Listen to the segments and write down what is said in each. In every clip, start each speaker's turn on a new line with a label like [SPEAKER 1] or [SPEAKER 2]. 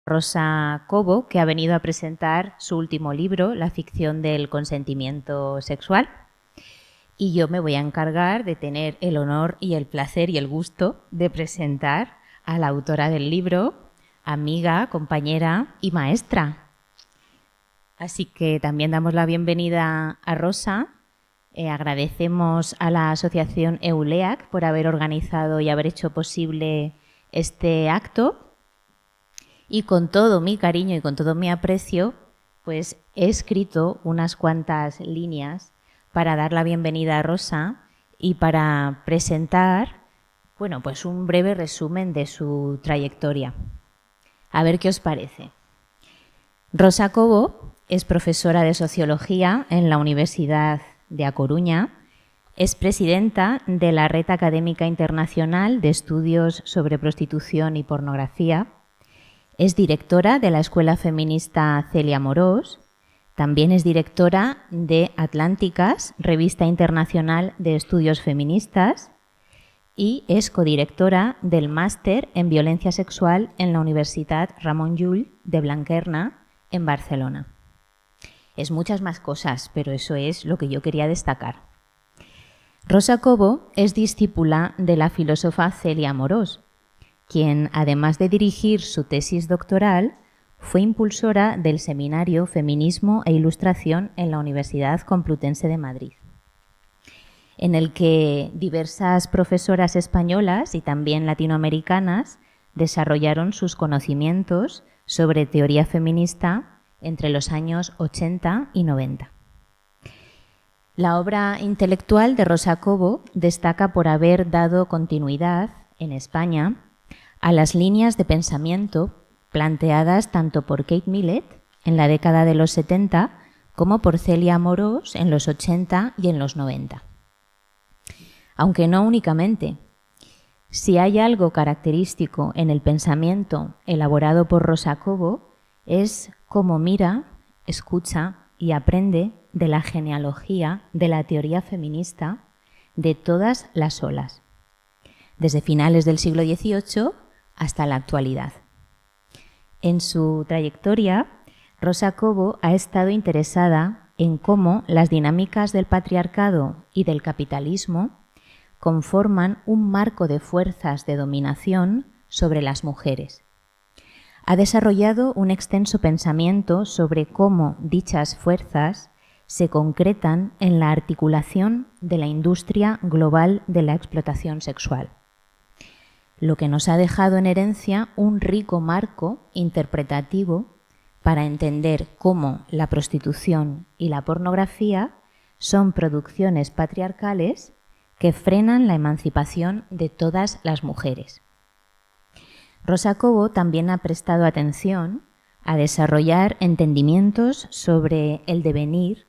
[SPEAKER 1] Rosa Cobo, que ha venido a presentar su último libro, La ficción del consentimiento sexual. Y yo me voy a encargar de tener el honor y el placer y el gusto de presentar a la autora del libro, amiga, compañera y maestra. Así que también damos la bienvenida a Rosa. Agradecemos a la asociación EULEAC por haber organizado y haber hecho posible este acto. Y con todo mi cariño y con todo mi aprecio, pues he escrito unas cuantas líneas para dar la bienvenida a Rosa y para presentar, bueno, pues un breve resumen de su trayectoria. A ver qué os parece. Rosa Cobo es profesora de Sociología en la Universidad de A Coruña, es presidenta de la Red Académica Internacional de Estudios sobre Prostitución y Pornografía, es directora de la Escuela Feminista Celia Amorós, también es directora de Atlánticas, Revista Internacional de Estudios Feministas, y es codirectora del Máster en Violencia Sexual en la Universitat Ramon Llull de Blanquerna, en Barcelona. Es muchas más cosas, pero eso es lo que yo quería destacar. Rosa Cobo es discípula de la filósofa Celia Amorós, quien, además de dirigir su tesis doctoral, fue impulsora del seminario Feminismo e Ilustración en la Universidad Complutense de Madrid, en el que diversas profesoras españolas y también latinoamericanas desarrollaron sus conocimientos sobre teoría feminista entre los años 80 y 90. La obra intelectual de Rosa Cobo destaca por haber dado continuidad en España a las líneas de pensamiento planteadas tanto por Kate Millett en la década de los 70 como por Celia Amorós en los 80 y en los 90. Aunque no únicamente. Si hay algo característico en el pensamiento elaborado por Rosa Cobo es cómo mira, escucha y aprende de la genealogía de la teoría feminista de todas las olas, desde finales del siglo XVIII hasta la actualidad. En su trayectoria, Rosa Cobo ha estado interesada en cómo las dinámicas del patriarcado y del capitalismo conforman un marco de fuerzas de dominación sobre las mujeres. Ha desarrollado un extenso pensamiento sobre cómo dichas fuerzas se concretan en la articulación de la industria global de la explotación sexual, lo que nos ha dejado en herencia un rico marco interpretativo para entender cómo la prostitución y la pornografía son producciones patriarcales que frenan la emancipación de todas las mujeres. Rosa Cobo también ha prestado atención a desarrollar entendimientos sobre el devenir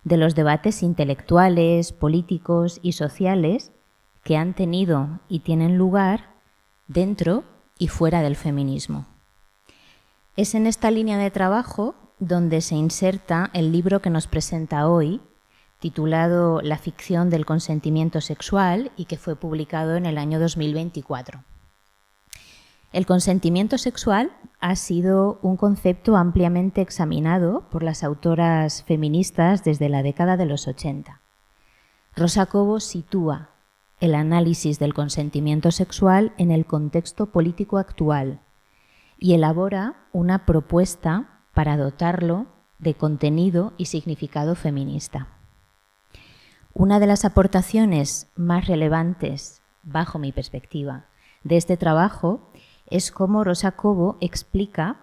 [SPEAKER 1] de los debates intelectuales, políticos y sociales que han tenido y tienen lugar dentro y fuera del feminismo. Es en esta línea de trabajo donde se inserta el libro que nos presenta hoy, titulado La ficción del consentimiento sexual y que fue publicado en el año 2024. El consentimiento sexual ha sido un concepto ampliamente examinado por las autoras feministas desde la década de los 80. Rosa Cobo sitúa el análisis del consentimiento sexual en el contexto político actual y elabora una propuesta para dotarlo de contenido y significado feminista. Una de las aportaciones más relevantes, bajo mi perspectiva, de este trabajo es cómo Rosa Cobo explica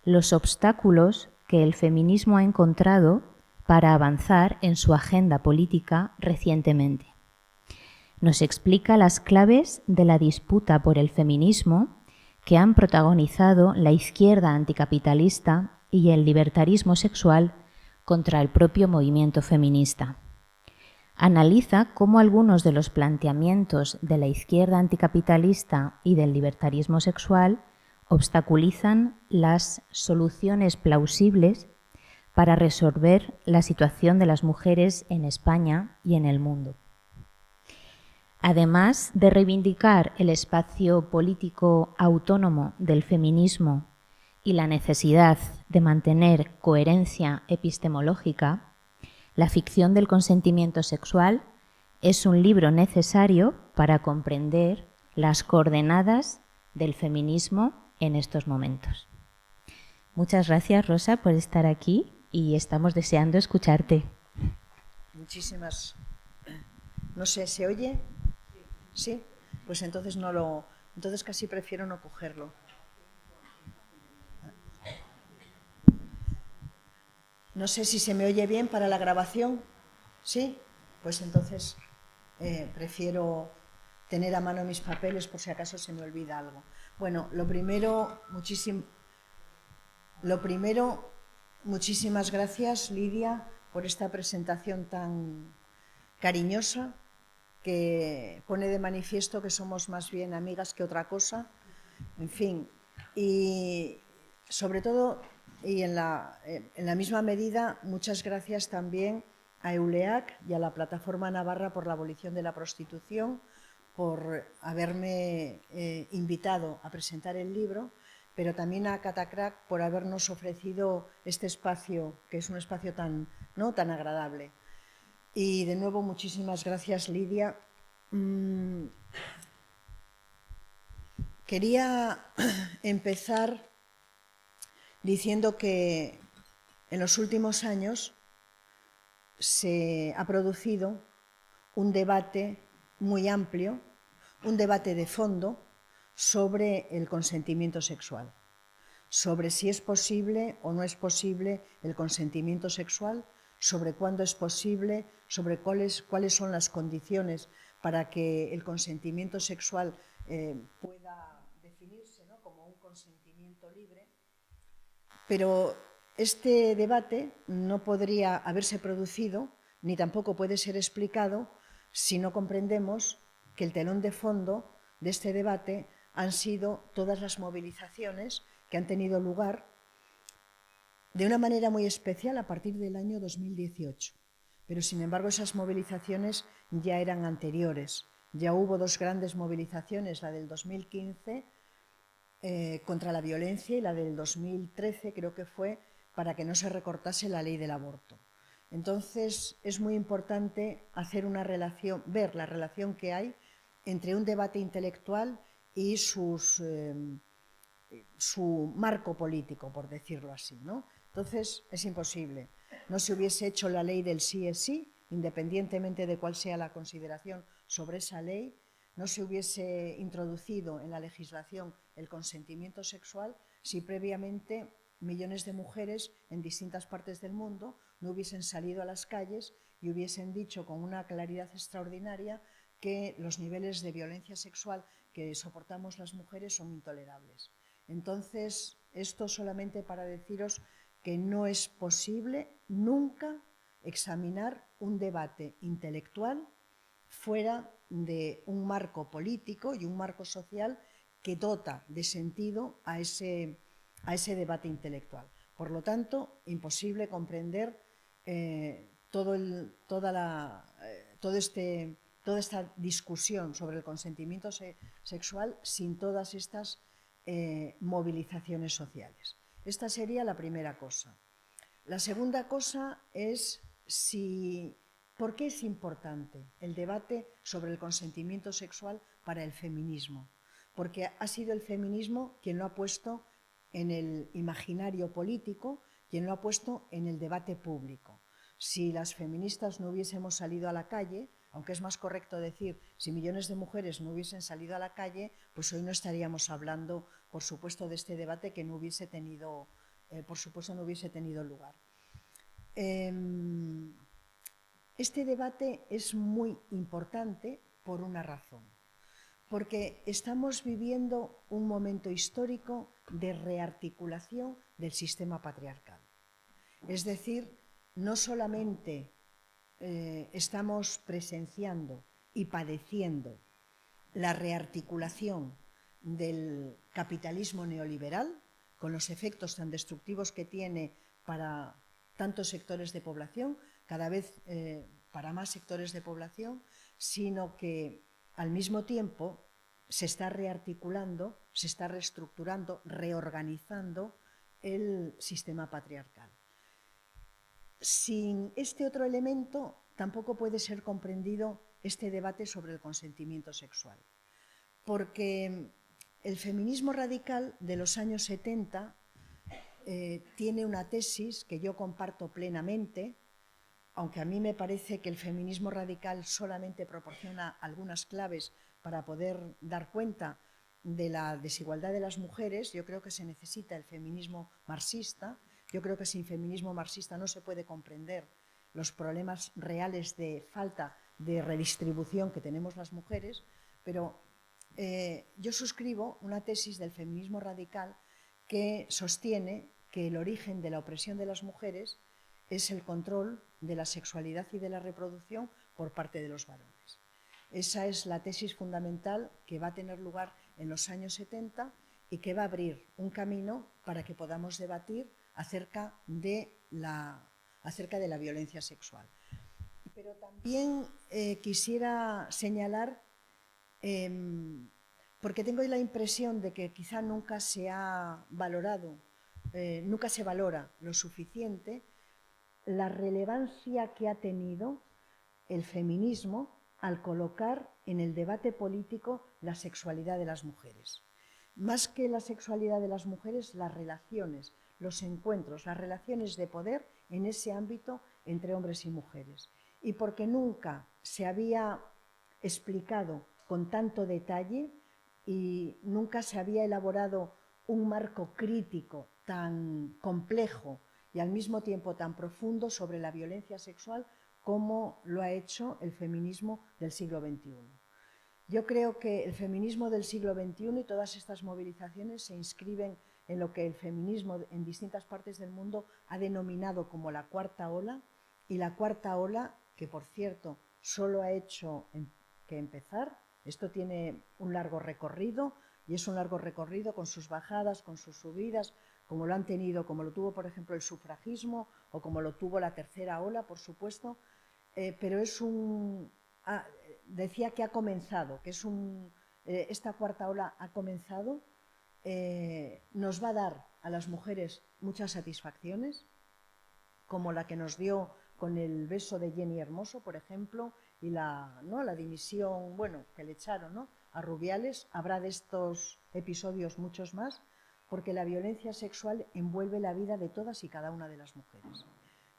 [SPEAKER 1] los obstáculos que el feminismo ha encontrado para avanzar en su agenda política recientemente. Nos explica las claves de la disputa por el feminismo que han protagonizado la izquierda anticapitalista y el libertarismo sexual contra el propio movimiento feminista. Analiza cómo algunos de los planteamientos de la izquierda anticapitalista y del libertarismo sexual obstaculizan las soluciones plausibles para resolver la situación de las mujeres en España y en el mundo. Además de reivindicar el espacio político autónomo del feminismo y la necesidad de mantener coherencia epistemológica, La ficción del consentimiento sexual es un libro necesario para comprender las coordenadas del feminismo en estos momentos. Muchas gracias, Rosa, por estar aquí y estamos deseando escucharte.
[SPEAKER 2] Muchísimas. No sé, ¿se oye? Sí. Pues entonces no lo. Entonces casi prefiero no cogerlo. No sé si se me oye bien para la grabación. ¿Sí? Pues entonces prefiero tener a mano mis papeles por si acaso se me olvida algo. Bueno, lo primero, muchísimas gracias, Lidia, por esta presentación tan cariñosa que pone de manifiesto que somos más bien amigas que otra cosa. En fin, y sobre todo, y en la misma medida, muchas gracias también a EULEAC y a la Plataforma Navarra por la Abolición de la Prostitución por haberme invitado a presentar el libro, pero también a Catacrac por habernos ofrecido este espacio, que es un espacio tan agradable. Y de nuevo, muchísimas gracias, Lidia. Quería empezar diciendo que en los últimos años se ha producido un debate muy amplio, un debate de fondo sobre el consentimiento sexual, sobre si es posible o no es posible el consentimiento sexual, sobre cuándo es posible, sobre cuáles son las condiciones para que el consentimiento sexual pueda definirse, ¿no?, como un consentimiento libre. Pero este debate no podría haberse producido, ni tampoco puede ser explicado, si no comprendemos que el telón de fondo de este debate han sido todas las movilizaciones que han tenido lugar de una manera muy especial a partir del año 2018. Pero, sin embargo, esas movilizaciones ya eran anteriores. Ya hubo dos grandes movilizaciones, la del 2015 contra la violencia y la del 2013, creo que fue, para que no se recortase la ley del aborto. Entonces, es muy importante hacer una relación, ver la relación que hay entre un debate intelectual y su marco político, por decirlo así, ¿no? Entonces, es imposible. No se hubiese hecho la ley del sí es sí, independientemente de cuál sea la consideración sobre esa ley, no se hubiese introducido en la legislación el consentimiento sexual si previamente millones de mujeres en distintas partes del mundo no hubiesen salido a las calles y hubiesen dicho con una claridad extraordinaria que los niveles de violencia sexual que soportamos las mujeres son intolerables. Entonces, esto solamente para deciros que no es posible nunca examinar un debate intelectual fuera de un marco político y un marco social que dota de sentido a ese debate intelectual. Por lo tanto, imposible comprender toda esta discusión sobre el consentimiento sexual sin todas estas movilizaciones sociales. Esta sería la primera cosa. La segunda cosa es ¿por qué es importante el debate sobre el consentimiento sexual para el feminismo? Porque ha sido el feminismo quien lo ha puesto en el imaginario político, quien lo ha puesto en el debate público. Si las feministas no hubiésemos salido a la calle, aunque es más correcto decir, si millones de mujeres no hubiesen salido a la calle, pues hoy no estaríamos hablando, por supuesto, de este debate que no hubiese tenido, lugar. Este debate es muy importante por una razón, porque estamos viviendo un momento histórico de rearticulación del sistema patriarcal. Es decir, no solamente estamos presenciando y padeciendo la rearticulación del capitalismo neoliberal, con los efectos tan destructivos que tiene para tantos sectores de población, cada vez para más sectores de población, sino que al mismo tiempo se está rearticulando, se está reestructurando, reorganizando el sistema patriarcal. Sin este otro elemento, tampoco puede ser comprendido este debate sobre el consentimiento sexual, porque el feminismo radical de los años 70 tiene una tesis que yo comparto plenamente, aunque a mí me parece que el feminismo radical solamente proporciona algunas claves para poder dar cuenta de la desigualdad de las mujeres. Yo creo que se necesita el feminismo marxista. Yo creo que sin feminismo marxista no se puede comprender los problemas reales de falta de redistribución que tenemos las mujeres, pero yo suscribo una tesis del feminismo radical que sostiene que el origen de la opresión de las mujeres es el control de la sexualidad y de la reproducción por parte de los varones. Esa es la tesis fundamental que va a tener lugar en los años 70 y que va a abrir un camino para que podamos debatir acerca de la violencia sexual. Pero también quisiera señalar, porque tengo la impresión de que quizá nunca se ha valorado, nunca se valora lo suficiente la relevancia que ha tenido el feminismo al colocar en el debate político la sexualidad de las mujeres. Más que la sexualidad de las mujeres, las relaciones, los encuentros, las relaciones de poder en ese ámbito entre hombres y mujeres. Y porque nunca se había explicado con tanto detalle y nunca se había elaborado un marco crítico tan complejo y al mismo tiempo tan profundo sobre la violencia sexual como lo ha hecho el feminismo del siglo XXI. Yo creo que el feminismo del siglo XXI y todas estas movilizaciones se inscriben en lo que el feminismo en distintas partes del mundo ha denominado como la cuarta ola, y la cuarta ola, que por cierto solo ha hecho que empezar. Esto tiene un largo recorrido, y es un largo recorrido con sus bajadas, con sus subidas, como lo han tenido, como lo tuvo por ejemplo el sufragismo o como lo tuvo la tercera ola, por supuesto, pero es decía que ha comenzado, que es esta cuarta ola ha comenzado, nos va a dar a las mujeres muchas satisfacciones, como la que nos dio con el beso de Jenny Hermoso, por ejemplo, y la dimisión, bueno, que le echaron, ¿no?, a Rubiales. Habrá de estos episodios muchos más, porque la violencia sexual envuelve la vida de todas y cada una de las mujeres.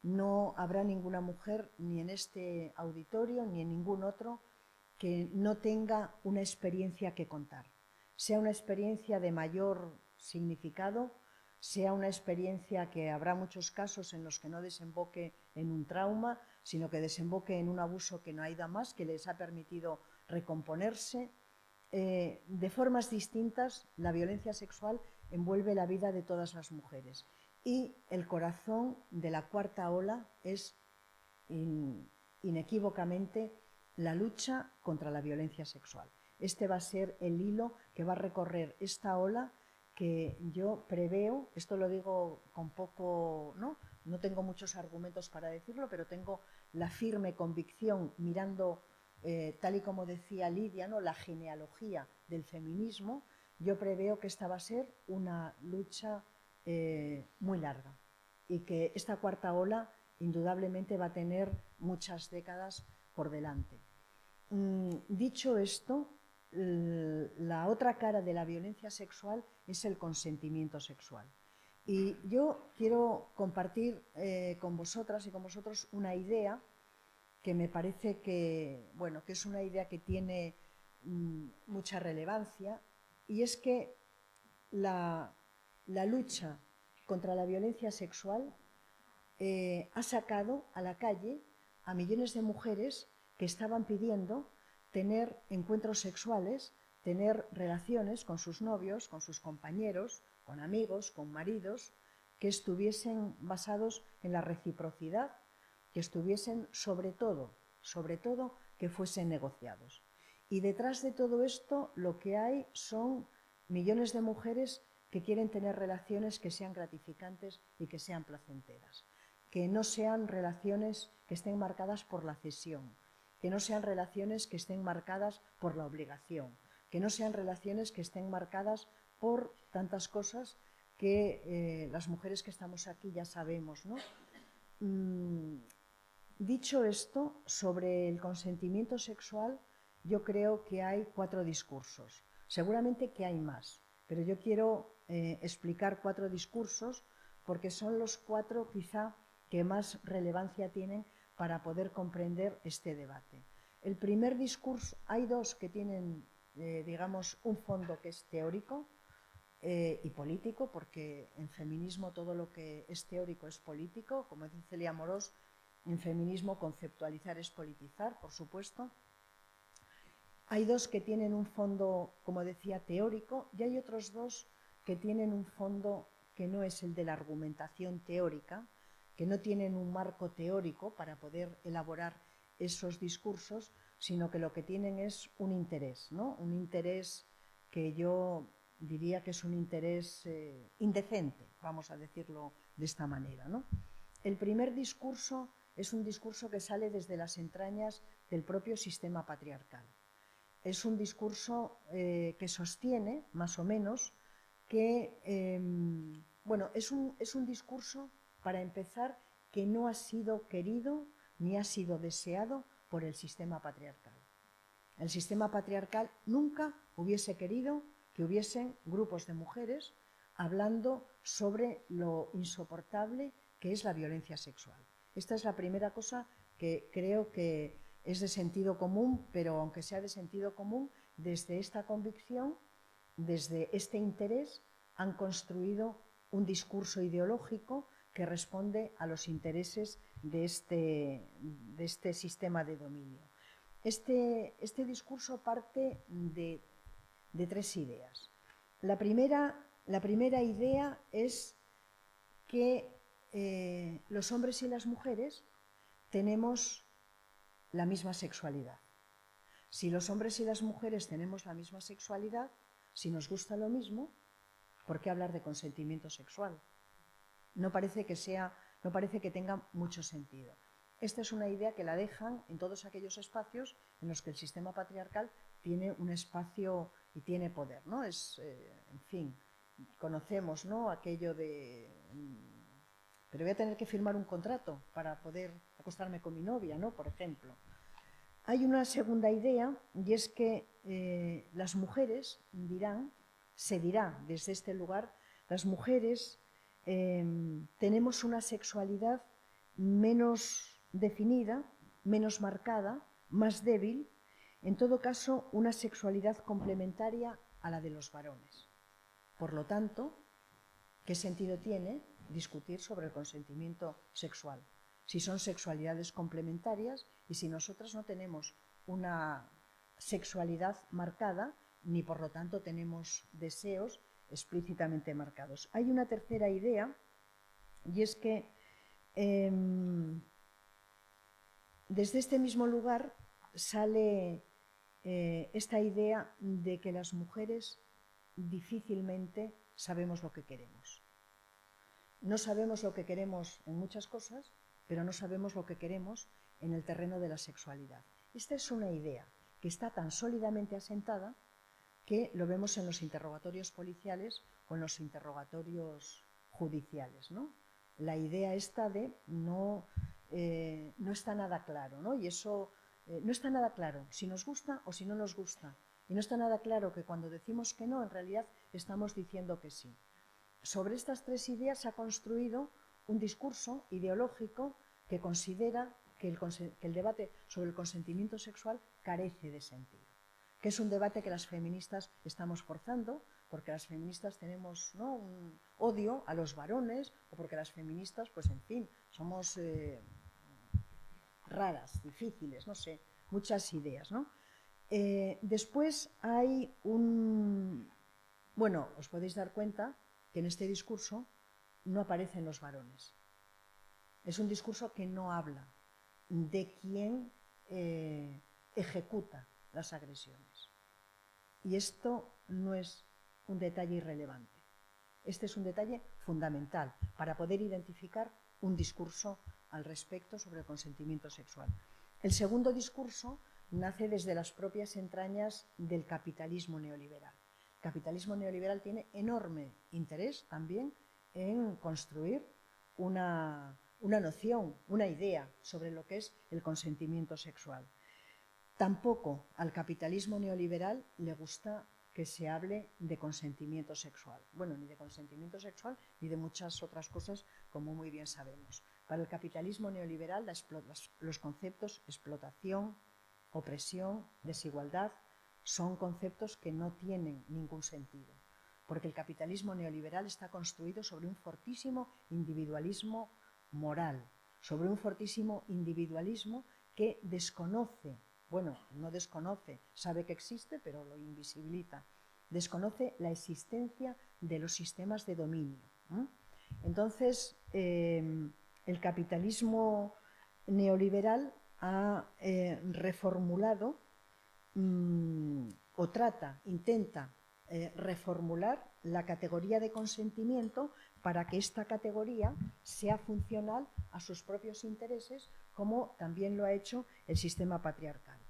[SPEAKER 2] No habrá ninguna mujer, ni en este auditorio, ni en ningún otro, que no tenga una experiencia que contar. Sea una experiencia de mayor significado, sea una experiencia que habrá muchos casos en los que no desemboque en un trauma, sino que desemboque en un abuso que no ha ido a más, que les ha permitido recomponerse. De formas distintas, la violencia sexual envuelve la vida de todas las mujeres. Y el corazón de la cuarta ola es inequívocamente la lucha contra la violencia sexual. Este va a ser el hilo que va a recorrer esta ola, que yo preveo, esto lo digo con poco, no tengo muchos argumentos para decirlo, pero tengo la firme convicción, mirando, tal y como decía Lidia, ¿no?, la genealogía del feminismo. Yo preveo que esta va a ser una lucha muy larga, y que esta cuarta ola indudablemente va a tener muchas décadas por delante. Dicho esto, la otra cara de la violencia sexual es el consentimiento sexual. Y yo quiero compartir con vosotras y con vosotros una idea que me parece que es una idea que tiene mucha relevancia, y es que la lucha contra la violencia sexual ha sacado a la calle a millones de mujeres que estaban pidiendo tener encuentros sexuales, tener relaciones con sus novios, con sus compañeros, con amigos, con maridos, que estuviesen basados en la reciprocidad, que estuviesen sobre todo, que fuesen negociados. Y detrás de todo esto lo que hay son millones de mujeres que quieren tener relaciones que sean gratificantes y que sean placenteras, que no sean relaciones que estén marcadas por la cesión, que no sean relaciones que estén marcadas por la obligación, que no sean relaciones que estén marcadas por tantas cosas que las mujeres que estamos aquí ya sabemos, ¿no? Dicho esto, sobre el consentimiento sexual, yo creo que hay 4 discursos. Seguramente que hay más, pero yo quiero explicar 4 discursos porque son los 4 quizá que más relevancia tienen para poder comprender este debate. El primer discurso, hay 2 que tienen, digamos, un fondo que es teórico y político, porque en feminismo todo lo que es teórico es político, como dice Celia Amorós, en feminismo conceptualizar es politizar, por supuesto. Hay 2 que tienen un fondo, como decía, teórico, y hay otros 2 que tienen un fondo que no es el de la argumentación teórica, que no tienen un marco teórico para poder elaborar esos discursos, sino que lo que tienen es un interés, ¿no? Un interés que yo diría que es un interés indecente, vamos a decirlo de esta manera, ¿no? El primer discurso es un discurso que sale desde las entrañas del propio sistema patriarcal. Es un discurso que sostiene, más o menos, que, bueno, es un discurso, para empezar, que no ha sido querido ni ha sido deseado por el sistema patriarcal. El sistema patriarcal nunca hubiese querido que hubiesen grupos de mujeres hablando sobre lo insoportable que es la violencia sexual. Esta es la primera cosa que creo que es de sentido común, pero aunque sea de sentido común, desde esta convicción, desde este interés, han construido un discurso ideológico que responde a los intereses de este sistema de dominio. Este discurso parte de 3 ideas. La primera idea es que los hombres y las mujeres tenemos la misma sexualidad. Si los hombres y las mujeres tenemos la misma sexualidad, si nos gusta lo mismo, ¿por qué hablar de consentimiento sexual? No parece que tenga mucho sentido. Esta es una idea que la dejan en todos aquellos espacios en los que el sistema patriarcal tiene un espacio y tiene poder, ¿no? En fin, conocemos, ¿no?, aquello de pero voy a tener que firmar un contrato para poder acostarme con mi novia, ¿no?, por ejemplo. Hay una segunda idea, y es que las mujeres se dirá desde este lugar, las mujeres tenemos una sexualidad menos definida, menos marcada, más débil, en todo caso una sexualidad complementaria a la de los varones. Por lo tanto, ¿qué sentido tiene discutir sobre el consentimiento sexual? Si son sexualidades complementarias y si nosotras no tenemos una sexualidad marcada, ni por lo tanto tenemos deseos explícitamente marcados. Hay una tercera idea, y es que desde este mismo lugar sale esta idea de que las mujeres difícilmente sabemos lo que queremos. No sabemos lo que queremos en muchas cosas, pero no sabemos lo que queremos en el terreno de la sexualidad. Esta es una idea que está tan sólidamente asentada que lo vemos en los interrogatorios policiales o en los interrogatorios judiciales, ¿no? La idea esta de no está nada claro, ¿no? Y eso no está nada claro si nos gusta o si no nos gusta. Y no está nada claro que cuando decimos que no, en realidad estamos diciendo que sí. Sobre estas 3 ideas se ha construido un discurso ideológico que considera que el debate sobre el consentimiento sexual carece de sentido, que es un debate que las feministas estamos forzando, porque las feministas tenemos, ¿no?, un odio a los varones, o porque las feministas, pues en fin, somos raras, difíciles, no sé, muchas ideas, ¿no? Después hay bueno, os podéis dar cuenta que en este discurso no aparecen los varones. Es un discurso que no habla de quién ejecuta las agresiones. Y esto no es un detalle irrelevante. Este es un detalle fundamental para poder identificar un discurso al respecto sobre el consentimiento sexual. El segundo discurso nace desde las propias entrañas del capitalismo neoliberal. El capitalismo neoliberal tiene enorme interés también en construir una noción, una idea sobre lo que es el consentimiento sexual. Tampoco al capitalismo neoliberal le gusta que se hable de consentimiento sexual. Bueno, ni de consentimiento sexual ni de muchas otras cosas, como muy bien sabemos. Para el capitalismo neoliberal, los conceptos explotación, opresión, desigualdad, son conceptos que no tienen ningún sentido, porque el capitalismo neoliberal está construido sobre un fortísimo individualismo moral, sobre un fortísimo individualismo que desconoce, bueno, no desconoce, sabe que existe, pero lo invisibiliza, desconoce la existencia de los sistemas de dominio. Entonces, el capitalismo neoliberal ha reformulado o intenta reformular la categoría de consentimiento para que esta categoría sea funcional a sus propios intereses, como también lo ha hecho el sistema patriarcal.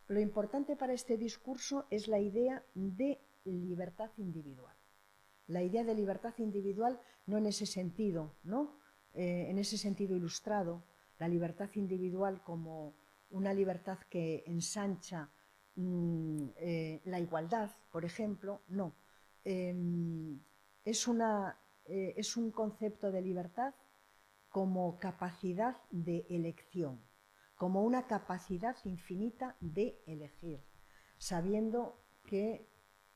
[SPEAKER 2] Lo importante para este discurso es la idea de libertad individual. La idea de libertad individual no en ese sentido, ¿no? En ese sentido ilustrado, la libertad individual como una libertad que ensancha la igualdad, por ejemplo, no. Es un concepto de libertad como capacidad de elección, como una capacidad infinita de elegir, sabiendo que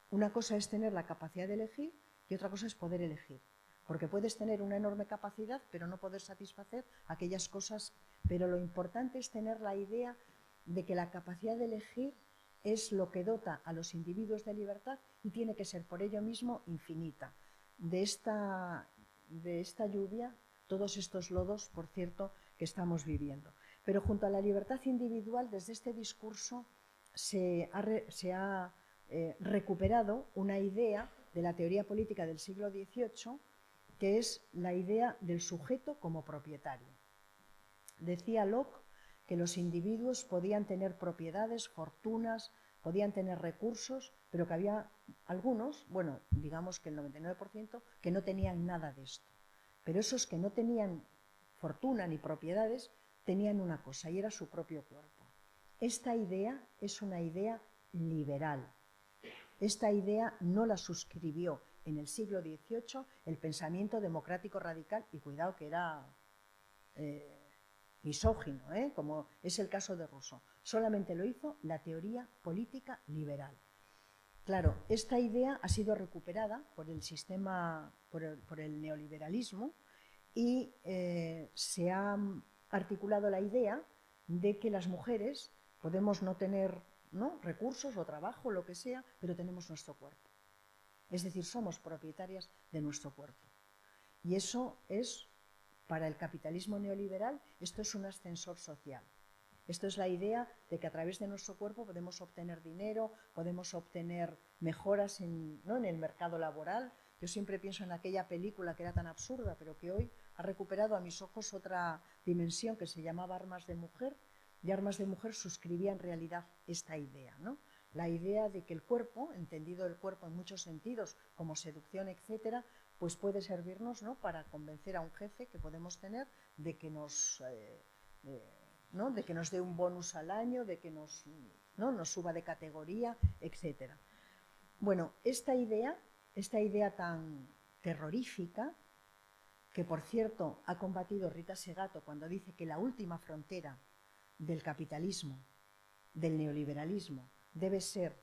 [SPEAKER 2] una cosa es tener la capacidad de elegir y otra cosa es poder elegir. Porque puedes tener una enorme capacidad, pero no poder satisfacer aquellas cosas. Pero lo importante es tener la idea de que la capacidad de elegir es lo que dota a los individuos de libertad y tiene que ser por ello mismo infinita. De esta lluvia, todos estos lodos, por cierto, que estamos viviendo. Pero junto a la libertad individual, desde este discurso se ha recuperado una idea de la teoría política del siglo XVIII, que es la idea del sujeto como propietario. Decía Locke que los individuos podían tener propiedades, fortunas, podían tener recursos, pero que había algunos, bueno, digamos que el 99%, que no tenían nada de esto. Pero esos que no tenían fortuna ni propiedades tenían una cosa, y era su propio cuerpo. Esta idea es una idea liberal. Esta idea no la suscribió en el siglo XVIII el pensamiento democrático radical, y cuidado que era misógino, como es el caso de Rousseau. Solamente lo hizo la teoría política liberal. Claro, esta idea ha sido recuperada por el sistema, por el neoliberalismo, y se ha articulado la idea de que las mujeres podemos no tener recursos o trabajo, lo que sea, pero tenemos nuestro cuerpo. Es decir, somos propietarias de nuestro cuerpo. Y eso es, para el capitalismo neoliberal, esto es un ascensor social. Esto es la idea de que a través de nuestro cuerpo podemos obtener dinero, podemos obtener mejoras en el mercado laboral. Yo siempre pienso en aquella película que era tan absurda, pero que hoy ha recuperado a mis ojos otra dimensión, que se llamaba Armas de Mujer, y Armas de Mujer suscribía en realidad esta idea, ¿no? La idea de que el cuerpo, entendido el cuerpo en muchos sentidos, como seducción, etcétera, pues puede servirnos, ¿no?, para convencer a un jefe que podemos tener de que nos dé un bonus al año, de que nos suba de categoría, etcétera. Bueno, esta idea tan terrorífica, que por cierto ha combatido Rita Segato cuando dice que la última frontera del capitalismo, del neoliberalismo, debe ser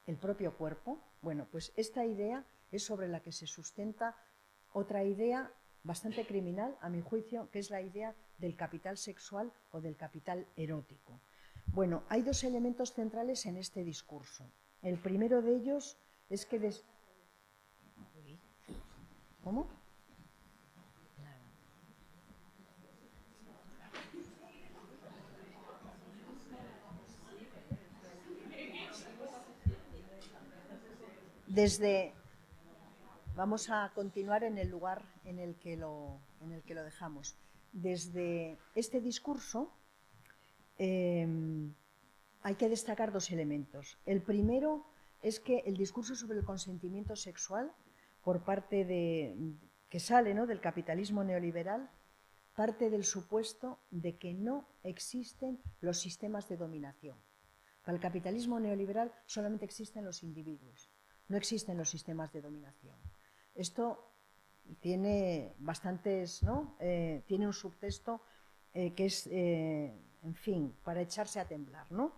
[SPEAKER 2] el propio cuerpo. Bueno, pues esta idea es sobre la que se sustenta otra idea bastante criminal, a mi juicio, que es la idea del capital sexual o del capital erótico. Bueno, hay dos elementos centrales en este discurso. El primero de ellos es que... ¿Cómo? Vamos a continuar en el lugar en el que lo dejamos. Desde este discurso hay que destacar dos elementos. El primero es que el discurso sobre el consentimiento sexual por parte que sale, ¿no?, del capitalismo neoliberal, parte del supuesto de que no existen los sistemas de dominación. Para el capitalismo neoliberal solamente existen los individuos, no existen los sistemas de dominación. Esto tiene bastantes, ¿no? Tiene un subtexto que es, en fin, para echarse a temblar, ¿no?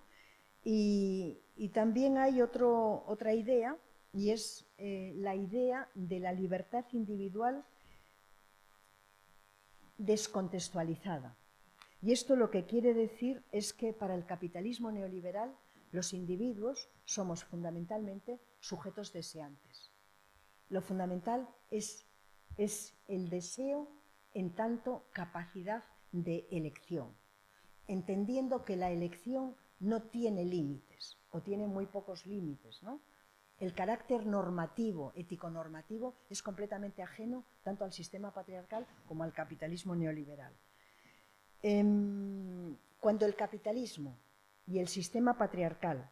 [SPEAKER 2] Y también hay otra idea, y es la idea de la libertad individual descontextualizada. Y esto lo que quiere decir es que para el capitalismo neoliberal los individuos somos fundamentalmente sujetos deseantes. Lo fundamental es el deseo en tanto capacidad de elección, entendiendo que la elección no tiene límites o tiene muy pocos límites, ¿no? El carácter normativo, ético-normativo, es completamente ajeno tanto al sistema patriarcal como al capitalismo neoliberal. Cuando el capitalismo y el sistema patriarcal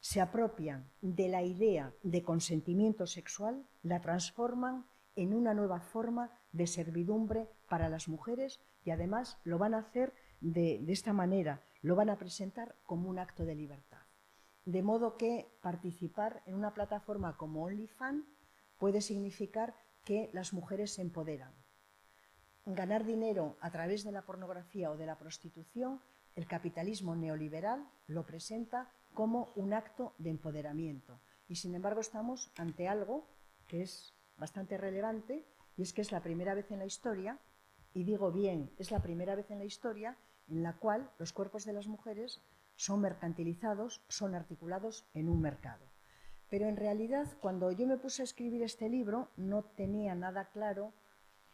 [SPEAKER 2] se apropian de la idea de consentimiento sexual, la transforman en una nueva forma de servidumbre para las mujeres y además lo van a hacer de esta manera, lo van a presentar como un acto de libertad. De modo que participar en una plataforma como OnlyFans puede significar que las mujeres se empoderan. Ganar dinero a través de la pornografía o de la prostitución, el capitalismo neoliberal lo presenta como un acto de empoderamiento. Y sin embargo estamos ante algo que es bastante relevante, y es que es la primera vez en la historia, y digo bien, es la primera vez en la historia en la cual los cuerpos de las mujeres son mercantilizados, son articulados en un mercado. Pero en realidad, cuando yo me puse a escribir este libro, no tenía nada claro,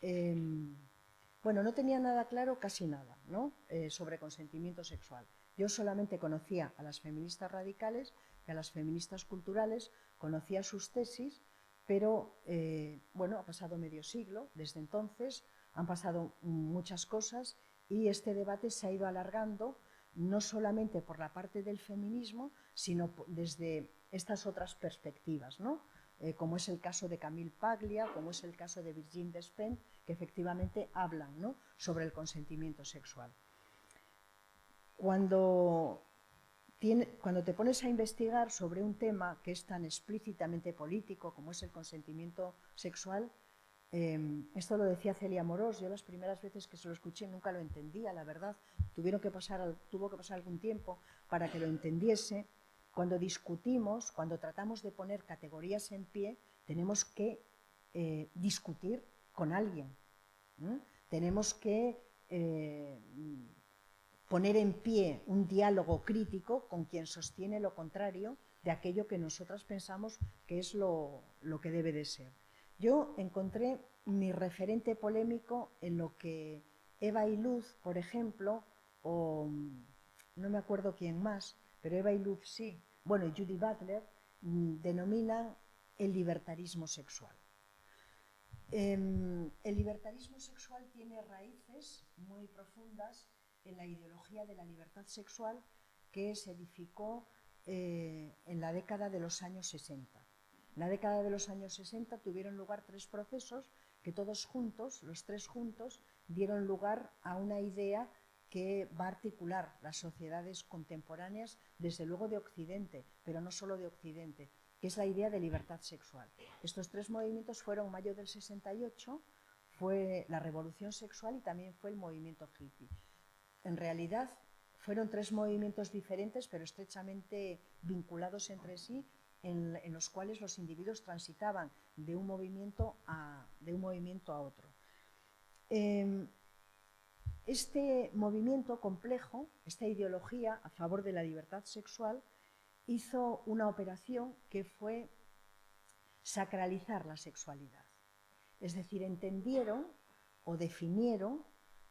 [SPEAKER 2] no tenía nada claro casi nada, ¿no?, sobre consentimiento sexual. Yo solamente conocía a las feministas radicales y a las feministas culturales, conocía sus tesis, pero ha pasado medio siglo desde entonces, han pasado muchas cosas y este debate se ha ido alargando no solamente por la parte del feminismo, sino desde estas otras perspectivas, ¿no?, como es el caso de Camille Paglia, como es el caso de Virginie Despentes, que efectivamente hablan, ¿no?, sobre el consentimiento sexual. Cuando te pones a investigar sobre un tema que es tan explícitamente político como es el consentimiento sexual, esto lo decía Celia Amorós, yo las primeras veces que se lo escuché nunca lo entendía, la verdad, tuvo que pasar algún tiempo para que lo entendiese. Cuando discutimos, cuando tratamos de poner categorías en pie, tenemos que discutir con alguien, ¿eh? Tenemos que poner en pie un diálogo crítico con quien sostiene lo contrario de aquello que nosotras pensamos que es lo que debe de ser. Yo encontré mi referente polémico en lo que Eva Iluz, por ejemplo, o no me acuerdo quién más, pero Eva Iluz sí, y Judy Butler, denominan el libertarismo sexual. El libertarismo sexual tiene raíces muy profundas en la ideología de la libertad sexual que se edificó en la década de los años 60. En la década de los años 60 tuvieron lugar tres procesos que todos juntos, los tres juntos, dieron lugar a una idea que va a articular las sociedades contemporáneas, desde luego de Occidente, pero no solo de Occidente, que es la idea de libertad sexual. Estos tres movimientos fueron mayo del 68, fue la revolución sexual y también fue el movimiento hippie. En realidad fueron tres movimientos diferentes, pero estrechamente vinculados entre sí, en los cuales los individuos transitaban de un movimiento a otro. Este movimiento complejo, esta ideología a favor de la libertad sexual, hizo una operación que fue sacralizar la sexualidad. Es decir, entendieron o definieron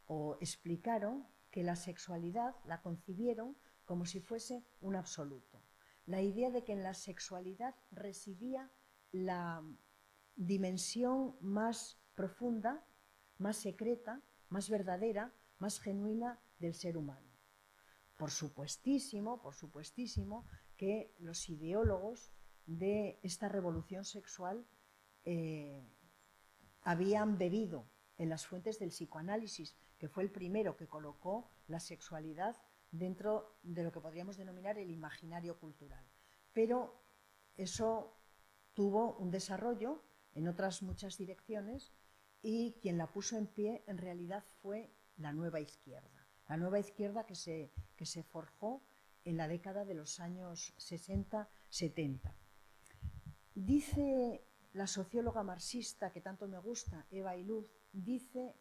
[SPEAKER 2] o explicaron que la sexualidad la concibieron como si fuese un absoluto. La idea de que en la sexualidad residía la dimensión más profunda, más secreta, más verdadera, más genuina del ser humano. Por supuestísimo que los ideólogos de esta revolución sexual habían bebido en las fuentes del psicoanálisis, que fue el primero que colocó la sexualidad dentro de lo que podríamos denominar el imaginario cultural. Pero eso tuvo un desarrollo en otras muchas direcciones y quien la puso en pie en realidad fue la nueva izquierda. La nueva izquierda que se forjó en la década de los años 60-70. Dice la socióloga marxista que tanto me gusta, Eva Iluz, dice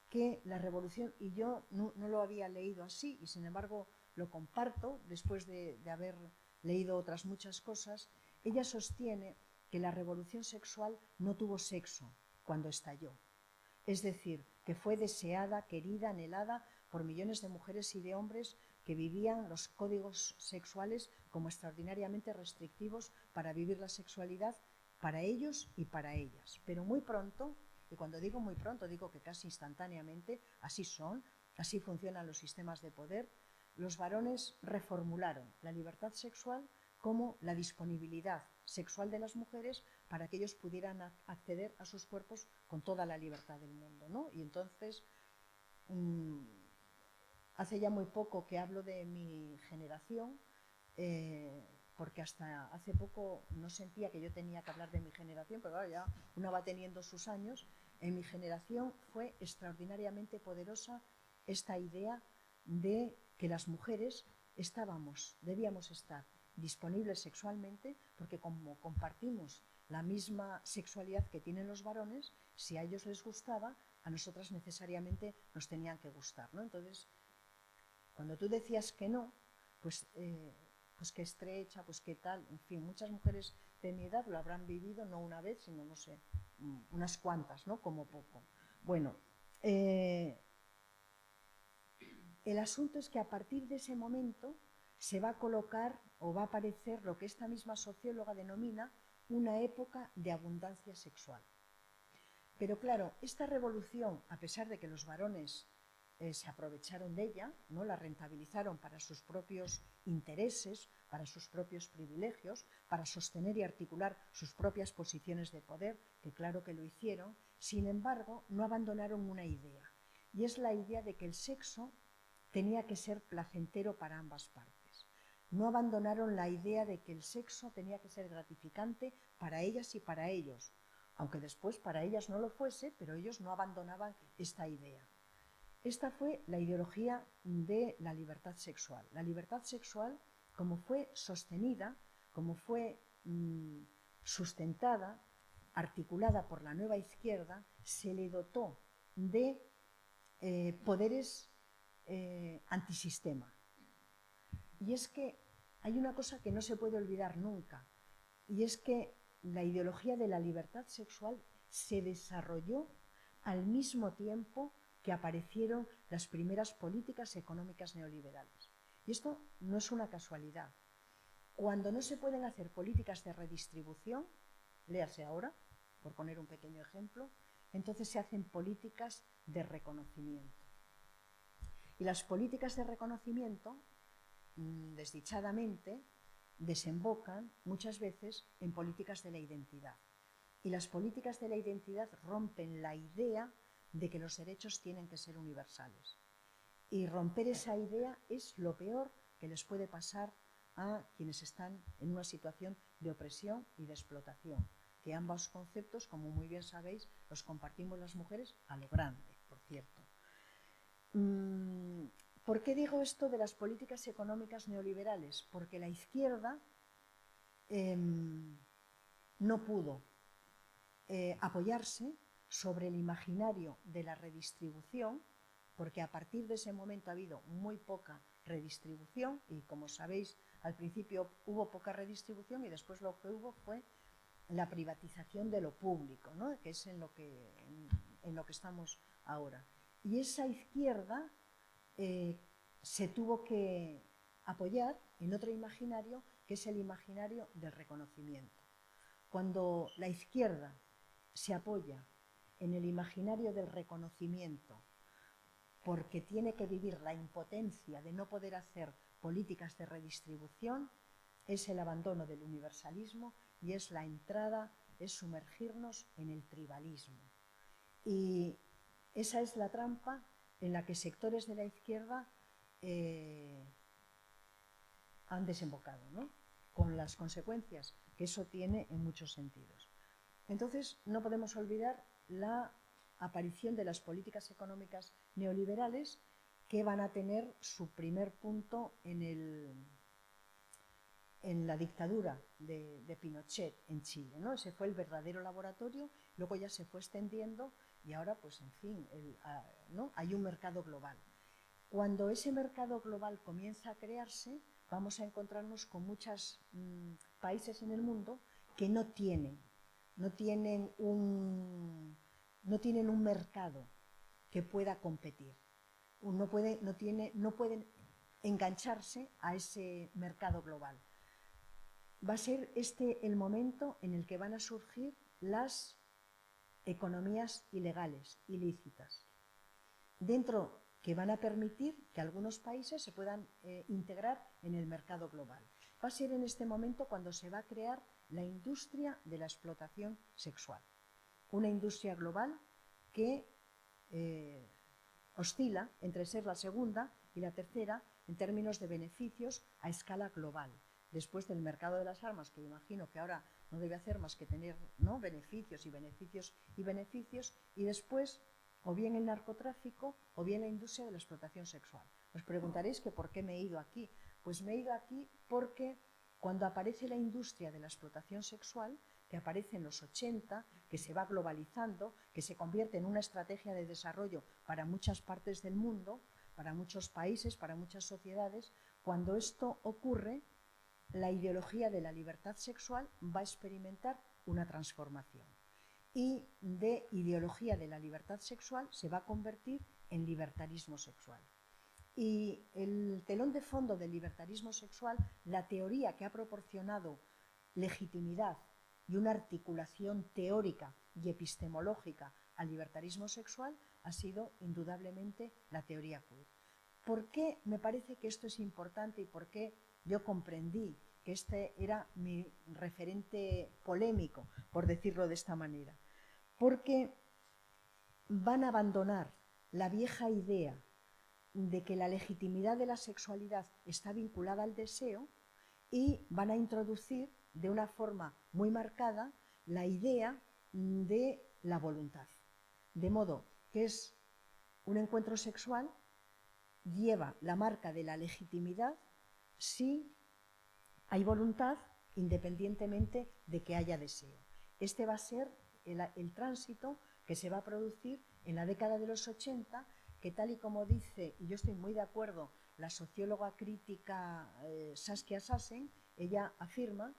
[SPEAKER 2] que la revolución, y yo no lo había leído así, y sin embargo lo comparto después de haber leído otras muchas cosas, ella sostiene que la revolución sexual no tuvo sexo cuando estalló. Es decir, que fue deseada, querida, anhelada por millones de mujeres y de hombres que vivían los códigos sexuales como extraordinariamente restrictivos para vivir la sexualidad para ellos y para ellas. Pero muy pronto, y cuando digo muy pronto digo que casi instantáneamente, así son, así funcionan los sistemas de poder, los varones reformularon la libertad sexual como la disponibilidad sexual de las mujeres para que ellos pudieran acceder a sus cuerpos con toda la libertad del mundo, ¿no? Y entonces, hace ya muy poco que hablo de mi generación, porque hasta hace poco no sentía que yo tenía que hablar de mi generación, pero ahora ya una va teniendo sus años. En mi generación fue extraordinariamente poderosa esta idea de que las mujeres debíamos estar disponibles sexualmente, porque como compartimos la misma sexualidad que tienen los varones, si a ellos les gustaba, a nosotras necesariamente nos tenían que gustar, ¿no? Entonces, cuando tú decías que no, pues qué estrecha, pues qué tal, en fin, muchas mujeres de mi edad lo habrán vivido no una vez, sino, no sé, unas cuantas, ¿no? Como poco. Bueno, el asunto es que a partir de ese momento se va a colocar o va a aparecer lo que esta misma socióloga denomina una época de abundancia sexual. Pero claro, esta revolución, a pesar de que los varones se aprovecharon de ella, ¿no? La rentabilizaron para sus propios intereses, para sus propios privilegios, para sostener y articular sus propias posiciones de poder, que claro que lo hicieron, sin embargo, no abandonaron una idea, y es la idea de que el sexo tenía que ser placentero para ambas partes. No abandonaron la idea de que el sexo tenía que ser gratificante para ellas y para ellos, aunque después para ellas no lo fuese, pero ellos no abandonaban esta idea. Esta fue la ideología de la libertad sexual. La libertad sexual, como fue sostenida, como fue sustentada, articulada por la nueva izquierda, se le dotó de poderes antisistema. Y es que hay una cosa que no se puede olvidar nunca, y es que la ideología de la libertad sexual se desarrolló al mismo tiempo que aparecieron las primeras políticas económicas neoliberales. Y esto no es una casualidad. Cuando no se pueden hacer políticas de redistribución, léase ahora, por poner un pequeño ejemplo, entonces se hacen políticas de reconocimiento. Y las políticas de reconocimiento, desdichadamente, desembocan muchas veces en políticas de la identidad. Y las políticas de la identidad rompen la idea de que los derechos tienen que ser universales. Y romper esa idea es lo peor que les puede pasar a quienes están en una situación de opresión y de explotación, que ambos conceptos, como muy bien sabéis, los compartimos las mujeres a lo grande, por cierto. ¿Por qué digo esto de las políticas económicas neoliberales? Porque la izquierda no pudo apoyarse sobre el imaginario de la redistribución, porque a partir de ese momento ha habido muy poca redistribución y, como sabéis, al principio hubo poca redistribución y después lo que hubo fue la privatización de lo público, ¿no? Que es en lo que estamos ahora. Y esa izquierda se tuvo que apoyar en otro imaginario, que es el imaginario del reconocimiento. Cuando la izquierda se apoya en el imaginario del reconocimiento porque tiene que vivir la impotencia de no poder hacer políticas de redistribución, es el abandono del universalismo y es la entrada, es sumergirnos en el tribalismo. Y esa es la trampa en la que sectores de la izquierda han desembocado, ¿no? Con las consecuencias que eso tiene en muchos sentidos. Entonces, no podemos olvidar la aparición de las políticas económicas neoliberales que van a tener su primer punto en la dictadura de Pinochet en Chile, ¿no? Ese fue el verdadero laboratorio, luego ya se fue extendiendo y ahora, pues, en fin, ¿no? Hay un mercado global. Cuando ese mercado global comienza a crearse, vamos a encontrarnos con muchos países en el mundo que no tienen un mercado que pueda competir. No pueden engancharse a ese mercado global. Va a ser este el momento en el que van a surgir las economías ilegales, ilícitas, que van a permitir que algunos países se puedan integrar en el mercado global. Va a ser en este momento cuando se va a crear la industria de la explotación sexual. Una industria global que oscila entre ser la segunda y la tercera en términos de beneficios a escala global. Después del mercado de las armas, que imagino que ahora no debe hacer más que tener, ¿no?, beneficios y beneficios y beneficios, y después o bien el narcotráfico o bien la industria de la explotación sexual. Os preguntaréis que por qué me he ido aquí. Pues me he ido aquí porque cuando aparece la industria de la explotación sexual, que aparece en los 80, que se va globalizando, que se convierte en una estrategia de desarrollo para muchas partes del mundo, para muchos países, para muchas sociedades, cuando esto ocurre, la ideología de la libertad sexual va a experimentar una transformación. Y de ideología de la libertad sexual se va a convertir en libertarismo sexual. Y el telón de fondo del libertarismo sexual, la teoría que ha proporcionado legitimidad y una articulación teórica y epistemológica al libertarismo sexual, ha sido indudablemente la teoría queer. ¿Por qué me parece que esto es importante y por qué yo comprendí que este era mi referente polémico, por decirlo de esta manera? Porque van a abandonar la vieja idea de que la legitimidad de la sexualidad está vinculada al deseo y van a introducir de una forma muy marcada la idea de la voluntad. De modo que es un encuentro sexual, lleva la marca de la legitimidad si hay voluntad, independientemente de que haya deseo. Este va a ser el tránsito que se va a producir en la década de los 80, que tal y como dice, y yo estoy muy de acuerdo, la socióloga crítica Saskia Sassen, ella afirma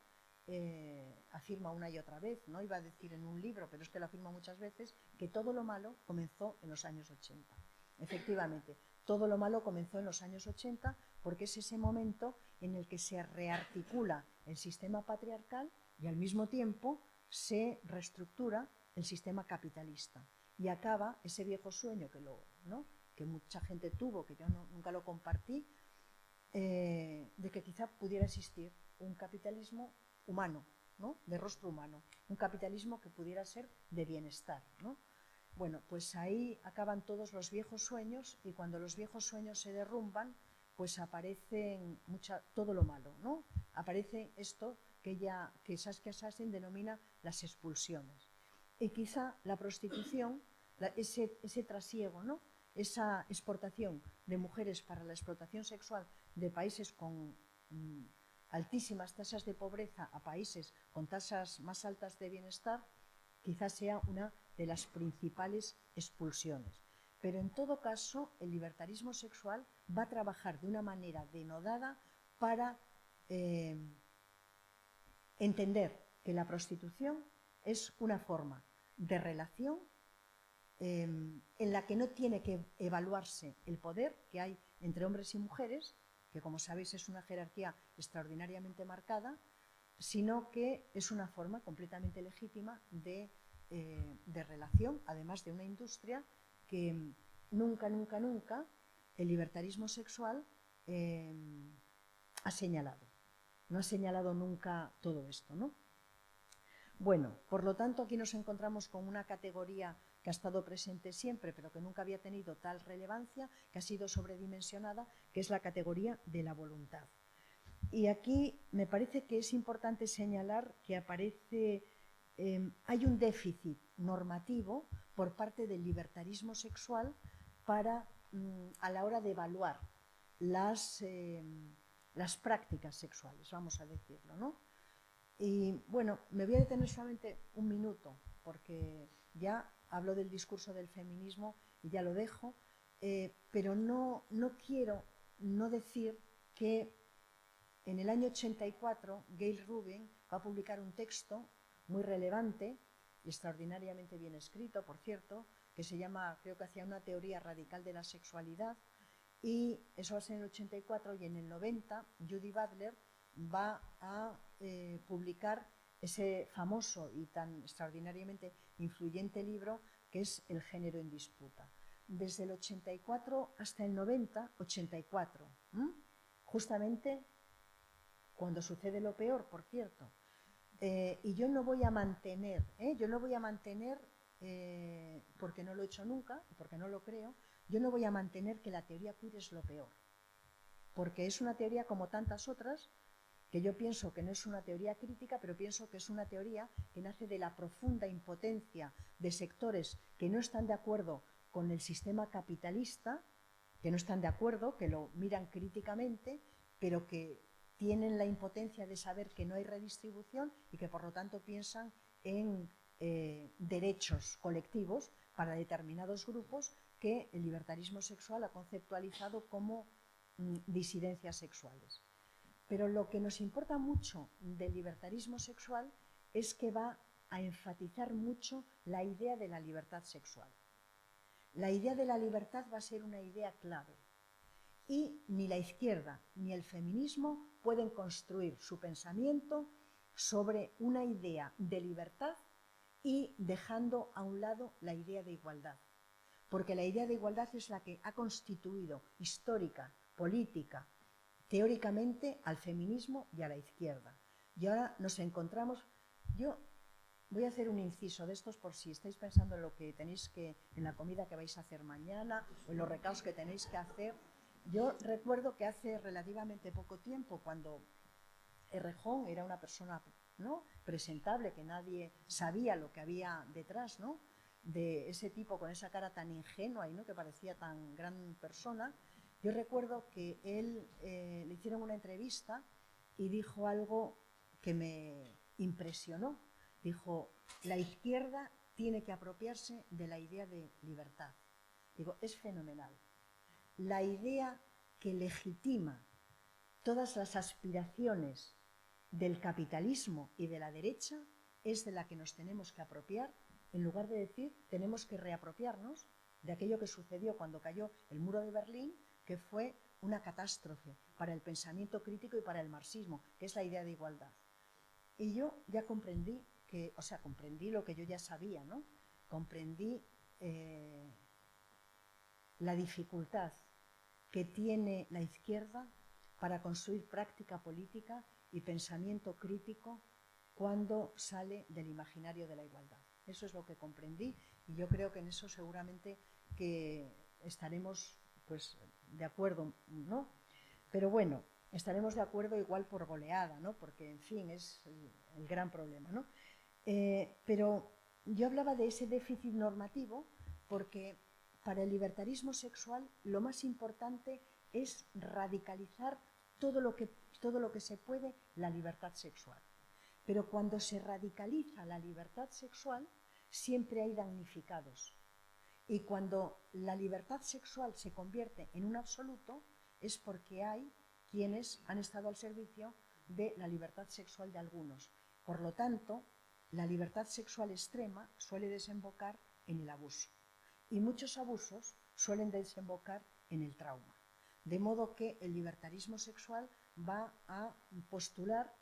[SPEAKER 2] una y otra vez, no iba a decir en un libro, pero es que lo afirma muchas veces, que todo lo malo comenzó en los años 80. Efectivamente, todo lo malo comenzó en los años 80 porque es ese momento en el que se rearticula el sistema patriarcal y al mismo tiempo se reestructura el sistema capitalista y acaba ese viejo sueño que mucha gente tuvo, que yo nunca lo compartí, de que quizá pudiera existir un capitalismo humano, ¿no?, de rostro humano, un capitalismo que pudiera ser de bienestar, ¿no? Bueno, pues ahí acaban todos los viejos sueños y cuando los viejos sueños se derrumban, pues aparece todo lo malo, ¿no? Aparece esto que Saskia Sassen denomina las expulsiones. Y quizá la prostitución, ese trasiego, ¿no?, esa exportación de mujeres para la explotación sexual de países con altísimas tasas de pobreza a países con tasas más altas de bienestar, quizás sea una de las principales expulsiones. Pero en todo caso, el libertarismo sexual va a trabajar de una manera denodada para entender que la prostitución es una forma de relación en la que no tiene que evaluarse el poder que hay entre hombres y mujeres, que como sabéis es una jerarquía extraordinariamente marcada, sino que es una forma completamente legítima de relación, además de una industria que nunca el libertarismo sexual ha señalado. No ha señalado nunca todo esto, ¿no? Bueno, por lo tanto, aquí nos encontramos con una categoría que ha estado presente siempre, pero que nunca había tenido tal relevancia, que ha sido sobredimensionada, que es la categoría de la voluntad. Y aquí me parece que es importante señalar que hay un déficit normativo por parte del libertarismo sexual a la hora de evaluar las prácticas sexuales, vamos a decirlo, ¿no? Y bueno, me voy a detener solamente un minuto, porque ya hablo del discurso del feminismo y ya lo dejo, pero no quiero no decir que en el año 84 Gayle Rubin va a publicar un texto muy relevante y extraordinariamente bien escrito, por cierto, que se llama, creo que hacía una teoría radical de la sexualidad, y eso va a ser en el 84, y en el 90 Judy Butler va a publicar ese famoso y tan extraordinariamente influyente libro que es El género en disputa. Desde el 84 hasta el 90, 84, justamente cuando sucede lo peor, por cierto. Y yo no voy a mantener, porque no lo he hecho nunca, porque no lo creo, yo no voy a mantener que la teoría queer es lo peor, porque es una teoría como tantas otras, que yo pienso que no es una teoría crítica, pero pienso que es una teoría que nace de la profunda impotencia de sectores que no están de acuerdo con el sistema capitalista, que no están de acuerdo, que lo miran críticamente, pero que tienen la impotencia de saber que no hay redistribución y que por lo tanto piensan en derechos colectivos para determinados grupos que el libertarismo sexual ha conceptualizado como disidencias sexuales. Pero lo que nos importa mucho del libertarismo sexual es que va a enfatizar mucho la idea de la libertad sexual. La idea de la libertad va a ser una idea clave. Y ni la izquierda ni el feminismo pueden construir su pensamiento sobre una idea de libertad y dejando a un lado la idea de igualdad. Porque la idea de igualdad es la que ha constituido histórica, política, teóricamente al feminismo y a la izquierda. Y ahora nos encontramos, yo voy a hacer un inciso de estos por si estáis pensando en lo que tenéis en la comida que vais a hacer mañana o en los recados que tenéis que hacer. Yo recuerdo que hace relativamente poco tiempo, cuando Errejón era una persona, ¿no?, presentable, que nadie sabía lo que había detrás, ¿no?, de ese tipo con esa cara tan ingenua y, ¿no?, que parecía tan gran persona, yo recuerdo que él le hicieron una entrevista y dijo algo que me impresionó. Dijo: la izquierda tiene que apropiarse de la idea de libertad. Digo, es fenomenal. La idea que legitima todas las aspiraciones del capitalismo y de la derecha es de la que nos tenemos que apropiar, en lugar de decir tenemos que reapropiarnos de aquello que sucedió cuando cayó el muro de Berlín, que fue una catástrofe para el pensamiento crítico y para el marxismo, que es la idea de igualdad. Y yo ya comprendí comprendí lo que yo ya sabía, ¿no? Comprendí la dificultad que tiene la izquierda para construir práctica política y pensamiento crítico cuando sale del imaginario de la igualdad. Eso es lo que comprendí y yo creo que en eso seguramente que estaremos pues de acuerdo, ¿no? Pero bueno, estaremos de acuerdo igual por goleada, ¿no? Porque, en fin, es el gran problema, ¿no? Pero yo hablaba de ese déficit normativo porque para el libertarismo sexual lo más importante es radicalizar todo lo que se puede la libertad sexual. Pero cuando se radicaliza la libertad sexual, siempre hay damnificados. Y cuando la libertad sexual se convierte en un absoluto, es porque hay quienes han estado al servicio de la libertad sexual de algunos. Por lo tanto, la libertad sexual extrema suele desembocar en el abuso. Y muchos abusos suelen desembocar en el trauma. De modo que el libertarismo sexual va a postular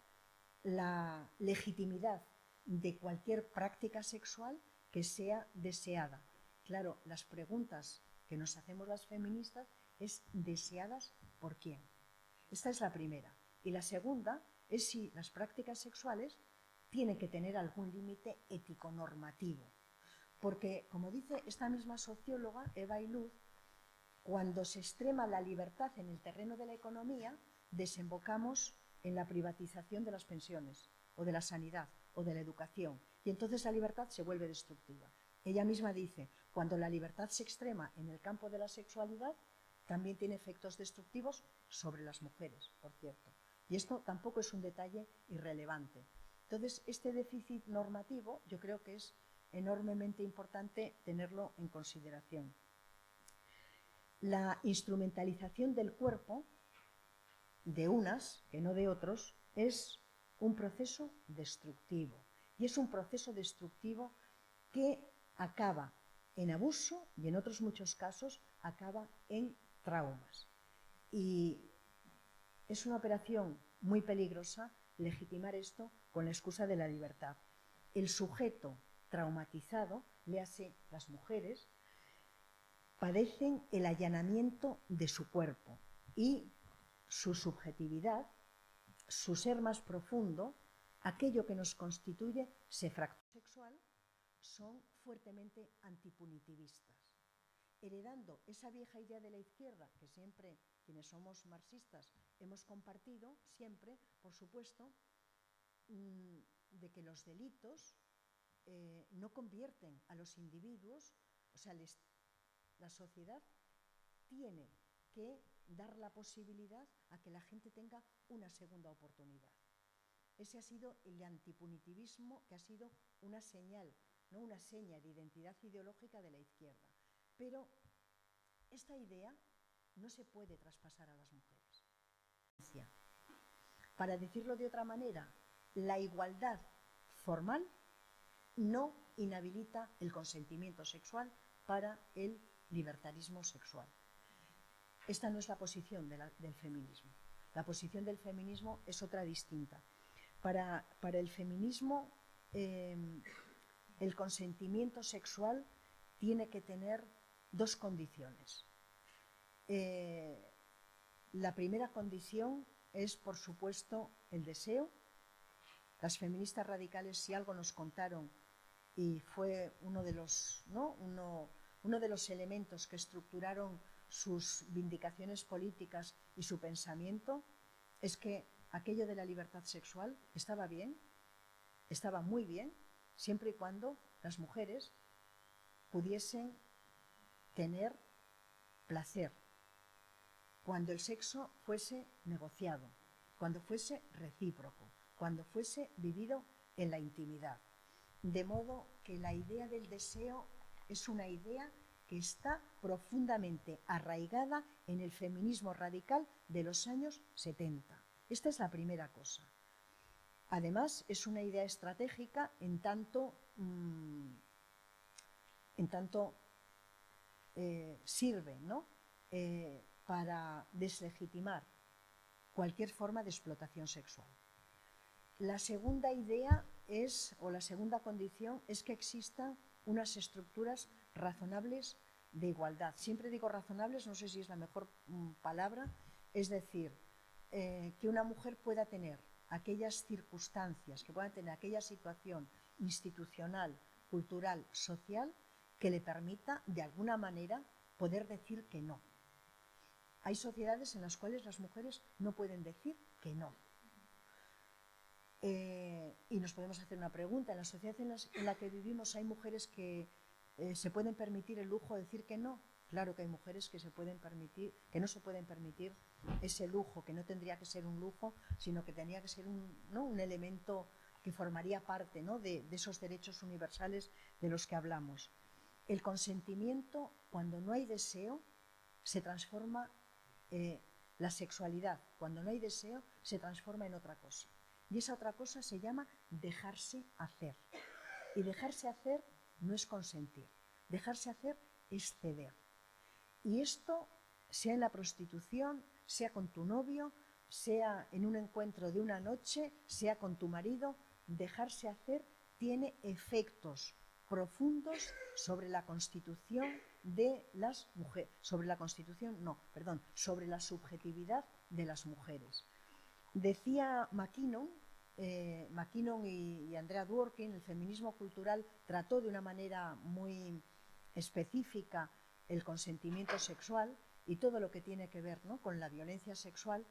[SPEAKER 2] la legitimidad de cualquier práctica sexual que sea deseada. Claro, las preguntas que nos hacemos las feministas es ¿deseadas por quién? Esta es la primera. Y la segunda es si las prácticas sexuales tiene que tener algún límite ético-normativo. Porque, como dice esta misma socióloga, Eva Iluz, cuando se extrema la libertad en el terreno de la economía, desembocamos en la privatización de las pensiones, o de la sanidad, o de la educación. Y entonces la libertad se vuelve destructiva. Ella misma dice, cuando la libertad se extrema en el campo de la sexualidad, también tiene efectos destructivos sobre las mujeres, por cierto. Y esto tampoco es un detalle irrelevante. Entonces, este déficit normativo yo creo que es enormemente importante tenerlo en consideración. La instrumentalización del cuerpo, de unas que no de otros, es un proceso destructivo. Y es un proceso destructivo que acaba en abuso y en otros muchos casos acaba en traumas. Y es una operación muy peligrosa legitimar esto con la excusa de la libertad. El sujeto traumatizado, léase las mujeres, padecen el allanamiento de su cuerpo y su subjetividad, su ser más profundo, aquello que nos constituye, se fractura sexual, son fuertemente antipunitivistas, heredando esa vieja idea de la izquierda que siempre quienes somos marxistas hemos compartido, siempre, por supuesto, de que los delitos no convierten a los individuos, o sea, la sociedad tiene que dar la posibilidad a que la gente tenga una segunda oportunidad. Ese ha sido el antipunitivismo, que ha sido una señal, ¿no? Una seña de identidad ideológica de la izquierda. Pero esta idea no se puede traspasar a las mujeres. Para decirlo de otra manera, la igualdad formal no inhabilita el consentimiento sexual para el libertarismo sexual. Esta no es la posición del feminismo. La posición del feminismo es otra distinta. Para el feminismo, el consentimiento sexual tiene que tener dos condiciones. La primera condición es, por supuesto, el deseo. Las feministas radicales, si algo nos contaron, y fue uno de los elementos que estructuraron sus vindicaciones políticas y su pensamiento, es que aquello de la libertad sexual estaba bien, estaba muy bien, siempre y cuando las mujeres pudiesen tener placer, cuando el sexo fuese negociado, cuando fuese recíproco, cuando fuese vivido en la intimidad. De modo que la idea del deseo es una idea que está profundamente arraigada en el feminismo radical de los años 70. Esta es la primera cosa. Además, es una idea estratégica en tanto sirve, ¿no? Para deslegitimar cualquier forma de explotación sexual. La segunda idea es, o la segunda condición, es que existan unas estructuras razonables de igualdad. Siempre digo razonables, no sé si es la mejor palabra, es decir, que una mujer pueda tener aquellas circunstancias, que pueda tener aquella situación institucional, cultural, social, que le permita, de alguna manera, poder decir que no. Hay sociedades en las cuales las mujeres no pueden decir que no. Y nos podemos hacer una pregunta. ¿En la sociedad en la que vivimos hay mujeres que se pueden permitir el lujo de decir que no? Claro que hay mujeres que no se pueden permitir ese lujo, que no tendría que ser un lujo, sino que tendría que ser un elemento que formaría parte, ¿no? de esos derechos universales de los que hablamos. El consentimiento, cuando no hay deseo, se transforma, la sexualidad, cuando no hay deseo, se transforma en otra cosa. Y esa otra cosa se llama dejarse hacer. Y dejarse hacer no es consentir. Dejarse hacer es ceder. Y esto, sea en la prostitución, sea con tu novio, sea en un encuentro de una noche, sea con tu marido, dejarse hacer tiene efectos profundos sobre la constitución de las mujeres, sobre la subjetividad de las mujeres. Decía McKinnon McKinnon y Andrea Dworkin, el feminismo cultural trató de una manera muy específica el consentimiento sexual y todo lo que tiene que ver, ¿no?, con la violencia sexual.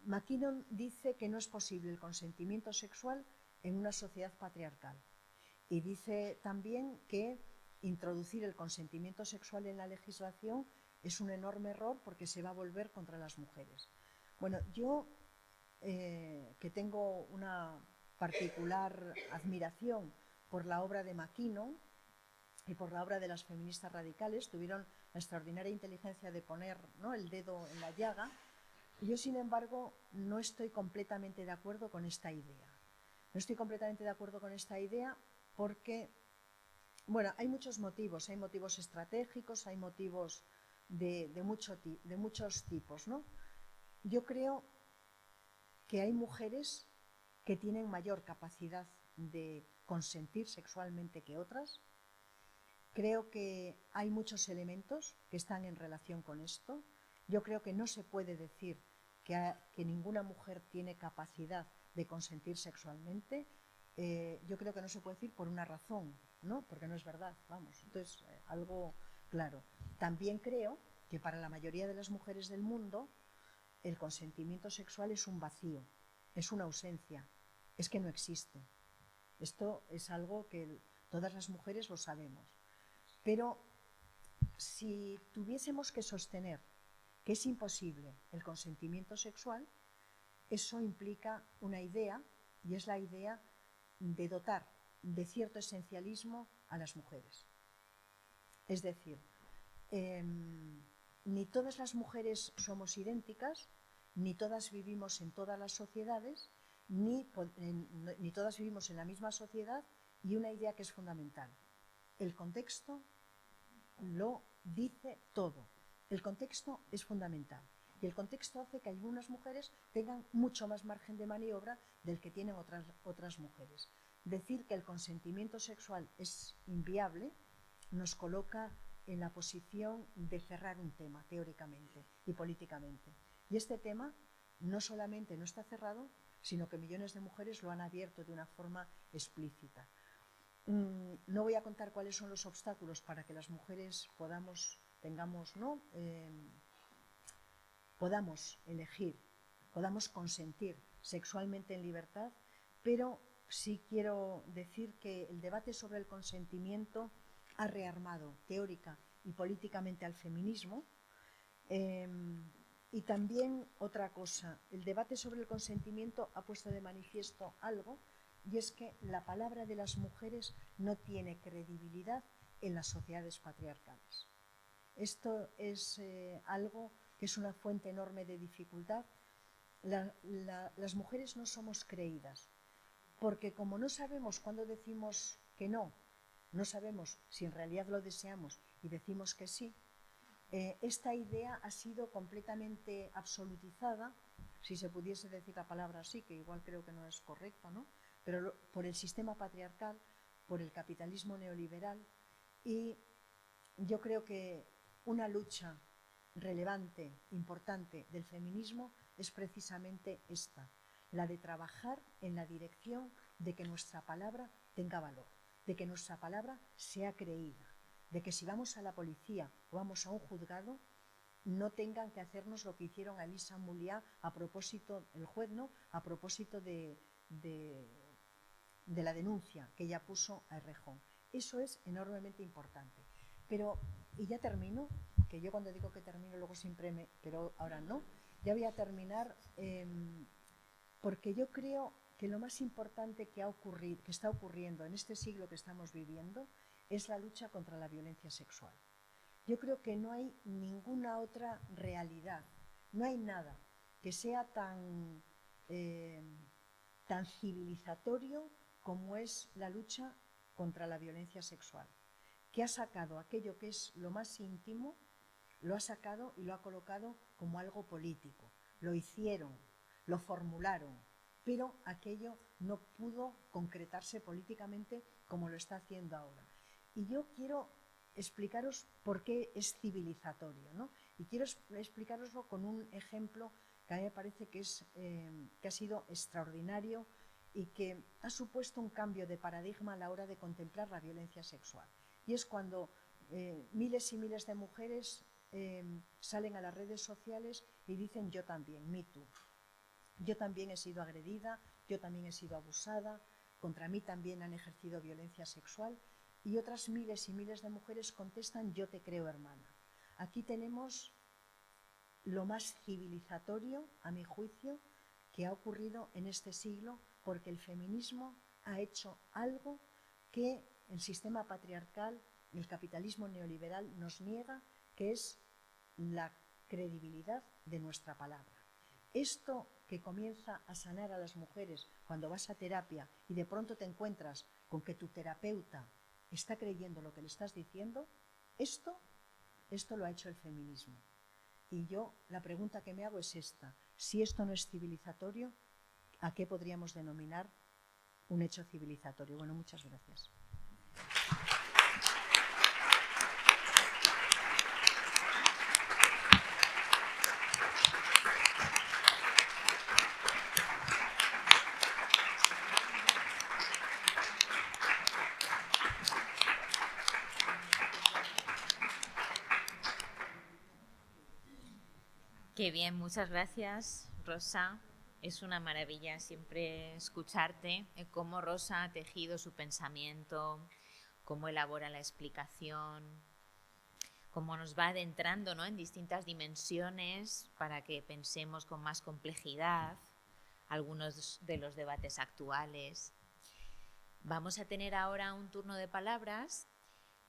[SPEAKER 2] McKinnon dice que no es posible el consentimiento sexual en una sociedad patriarcal y dice también que introducir el consentimiento sexual en la legislación es un enorme error porque se va a volver contra las mujeres. Bueno, yo que tengo una particular admiración por la obra de McKinnon y por la obra de las feministas radicales, tuvieron la extraordinaria inteligencia de poner, ¿no?, el dedo en la llaga. Yo, sin embargo, no estoy completamente de acuerdo con esta idea. No estoy completamente de acuerdo con esta idea porque, bueno, hay muchos motivos. Hay motivos estratégicos, hay motivos de muchos tipos, ¿no? Yo creo que hay mujeres que tienen mayor capacidad de consentir sexualmente que otras. Creo que hay muchos elementos que están en relación con esto. Yo creo que no se puede decir que ninguna mujer tiene capacidad de consentir sexualmente. Yo creo que no se puede decir por una razón, ¿no? Porque no es verdad, vamos. Entonces, algo claro. También creo que para la mayoría de las mujeres del mundo el consentimiento sexual es un vacío, es una ausencia, es que no existe. Esto es algo que todas las mujeres lo sabemos. Pero si tuviésemos que sostener que es imposible el consentimiento sexual, eso implica una idea, y es la idea de dotar de cierto esencialismo a las mujeres. Es decir, ni todas las mujeres somos idénticas, ni todas vivimos en todas las sociedades, ni todas vivimos en la misma sociedad, y una idea que es fundamental. El contexto lo dice todo. El contexto es fundamental. Y el contexto hace que algunas mujeres tengan mucho más margen de maniobra del que tienen otras mujeres. Decir que el consentimiento sexual es inviable nos coloca en la posición de cerrar un tema teóricamente y políticamente. Y este tema no solamente no está cerrado, sino que millones de mujeres lo han abierto de una forma explícita. No voy a contar cuáles son los obstáculos para que las mujeres podamos elegir, podamos consentir sexualmente en libertad, pero sí quiero decir que el debate sobre el consentimiento ha rearmado teórica y políticamente al feminismo. Y también otra cosa, el debate sobre el consentimiento ha puesto de manifiesto algo, y es que la palabra de las mujeres no tiene credibilidad en las sociedades patriarcales. Esto es algo que es una fuente enorme de dificultad. Las mujeres no somos creídas, porque como no sabemos cuándo decimos que no, no sabemos si en realidad lo deseamos y decimos que sí, esta idea ha sido completamente absolutizada, si se pudiese decir la palabra así, que igual creo que no es correcta, ¿no?, pero por el sistema patriarcal, por el capitalismo neoliberal. Y yo creo que una lucha relevante, importante del feminismo es precisamente esta, la de trabajar en la dirección de que nuestra palabra tenga valor, de que nuestra palabra sea creída, de que si vamos a la policía o vamos a un juzgado no tengan que hacernos lo que hicieron a Elisa Mouliá a propósito, el juez, ¿no?, a propósito de la denuncia que ella puso a Errejón. Eso es enormemente importante. Pero, y ya termino, que yo cuando digo que termino luego siempre pero ahora no, ya voy a terminar porque yo creo que lo más importante que está ocurriendo en este siglo que estamos viviendo es la lucha contra la violencia sexual. Yo creo que no hay ninguna otra realidad, no hay nada que sea tan civilizatorio como es la lucha contra la violencia sexual, que ha sacado aquello que es lo más íntimo, lo ha sacado y lo ha colocado como algo político. Lo hicieron, lo formularon, pero aquello no pudo concretarse políticamente como lo está haciendo ahora. Y yo quiero explicaros por qué es civilizatorio, ¿no? Y quiero explicaroslo con un ejemplo que a mí me parece que ha sido extraordinario y que ha supuesto un cambio de paradigma a la hora de contemplar la violencia sexual. Y es cuando miles y miles de mujeres salen a las redes sociales y dicen: yo también, me too. Yo también he sido agredida, yo también he sido abusada, contra mí también han ejercido violencia sexual. Y otras miles y miles de mujeres contestan: yo te creo, hermana. Aquí tenemos lo más civilizatorio, a mi juicio, que ha ocurrido en este siglo, porque el feminismo ha hecho algo que el sistema patriarcal, el capitalismo neoliberal nos niega, que es la credibilidad de nuestra palabra. Esto que comienza a sanar a las mujeres cuando vas a terapia y de pronto te encuentras con que tu terapeuta está creyendo lo que le estás diciendo, esto lo ha hecho el feminismo. Y yo la pregunta que me hago es esta: si esto no es civilizatorio, ¿a qué podríamos denominar un hecho civilizatorio? Bueno, muchas gracias.
[SPEAKER 1] Qué bien, muchas gracias, Rosa. Es una maravilla siempre escucharte, cómo Rosa ha tejido su pensamiento, cómo elabora la explicación, cómo nos va adentrando, ¿no?, en distintas dimensiones para que pensemos con más complejidad algunos de los debates actuales. Vamos a tener ahora un turno de palabras,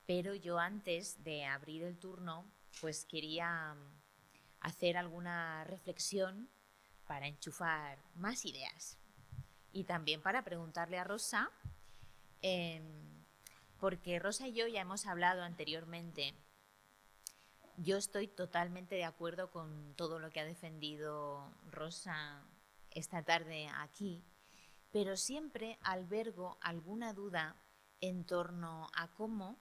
[SPEAKER 1] pero yo antes de abrir el turno, pues quería hacer alguna reflexión para enchufar más ideas y también para preguntarle a Rosa, porque Rosa y yo ya hemos hablado anteriormente. Yo estoy totalmente de acuerdo con todo lo que ha defendido Rosa esta tarde aquí, pero siempre albergo alguna duda en torno a cómo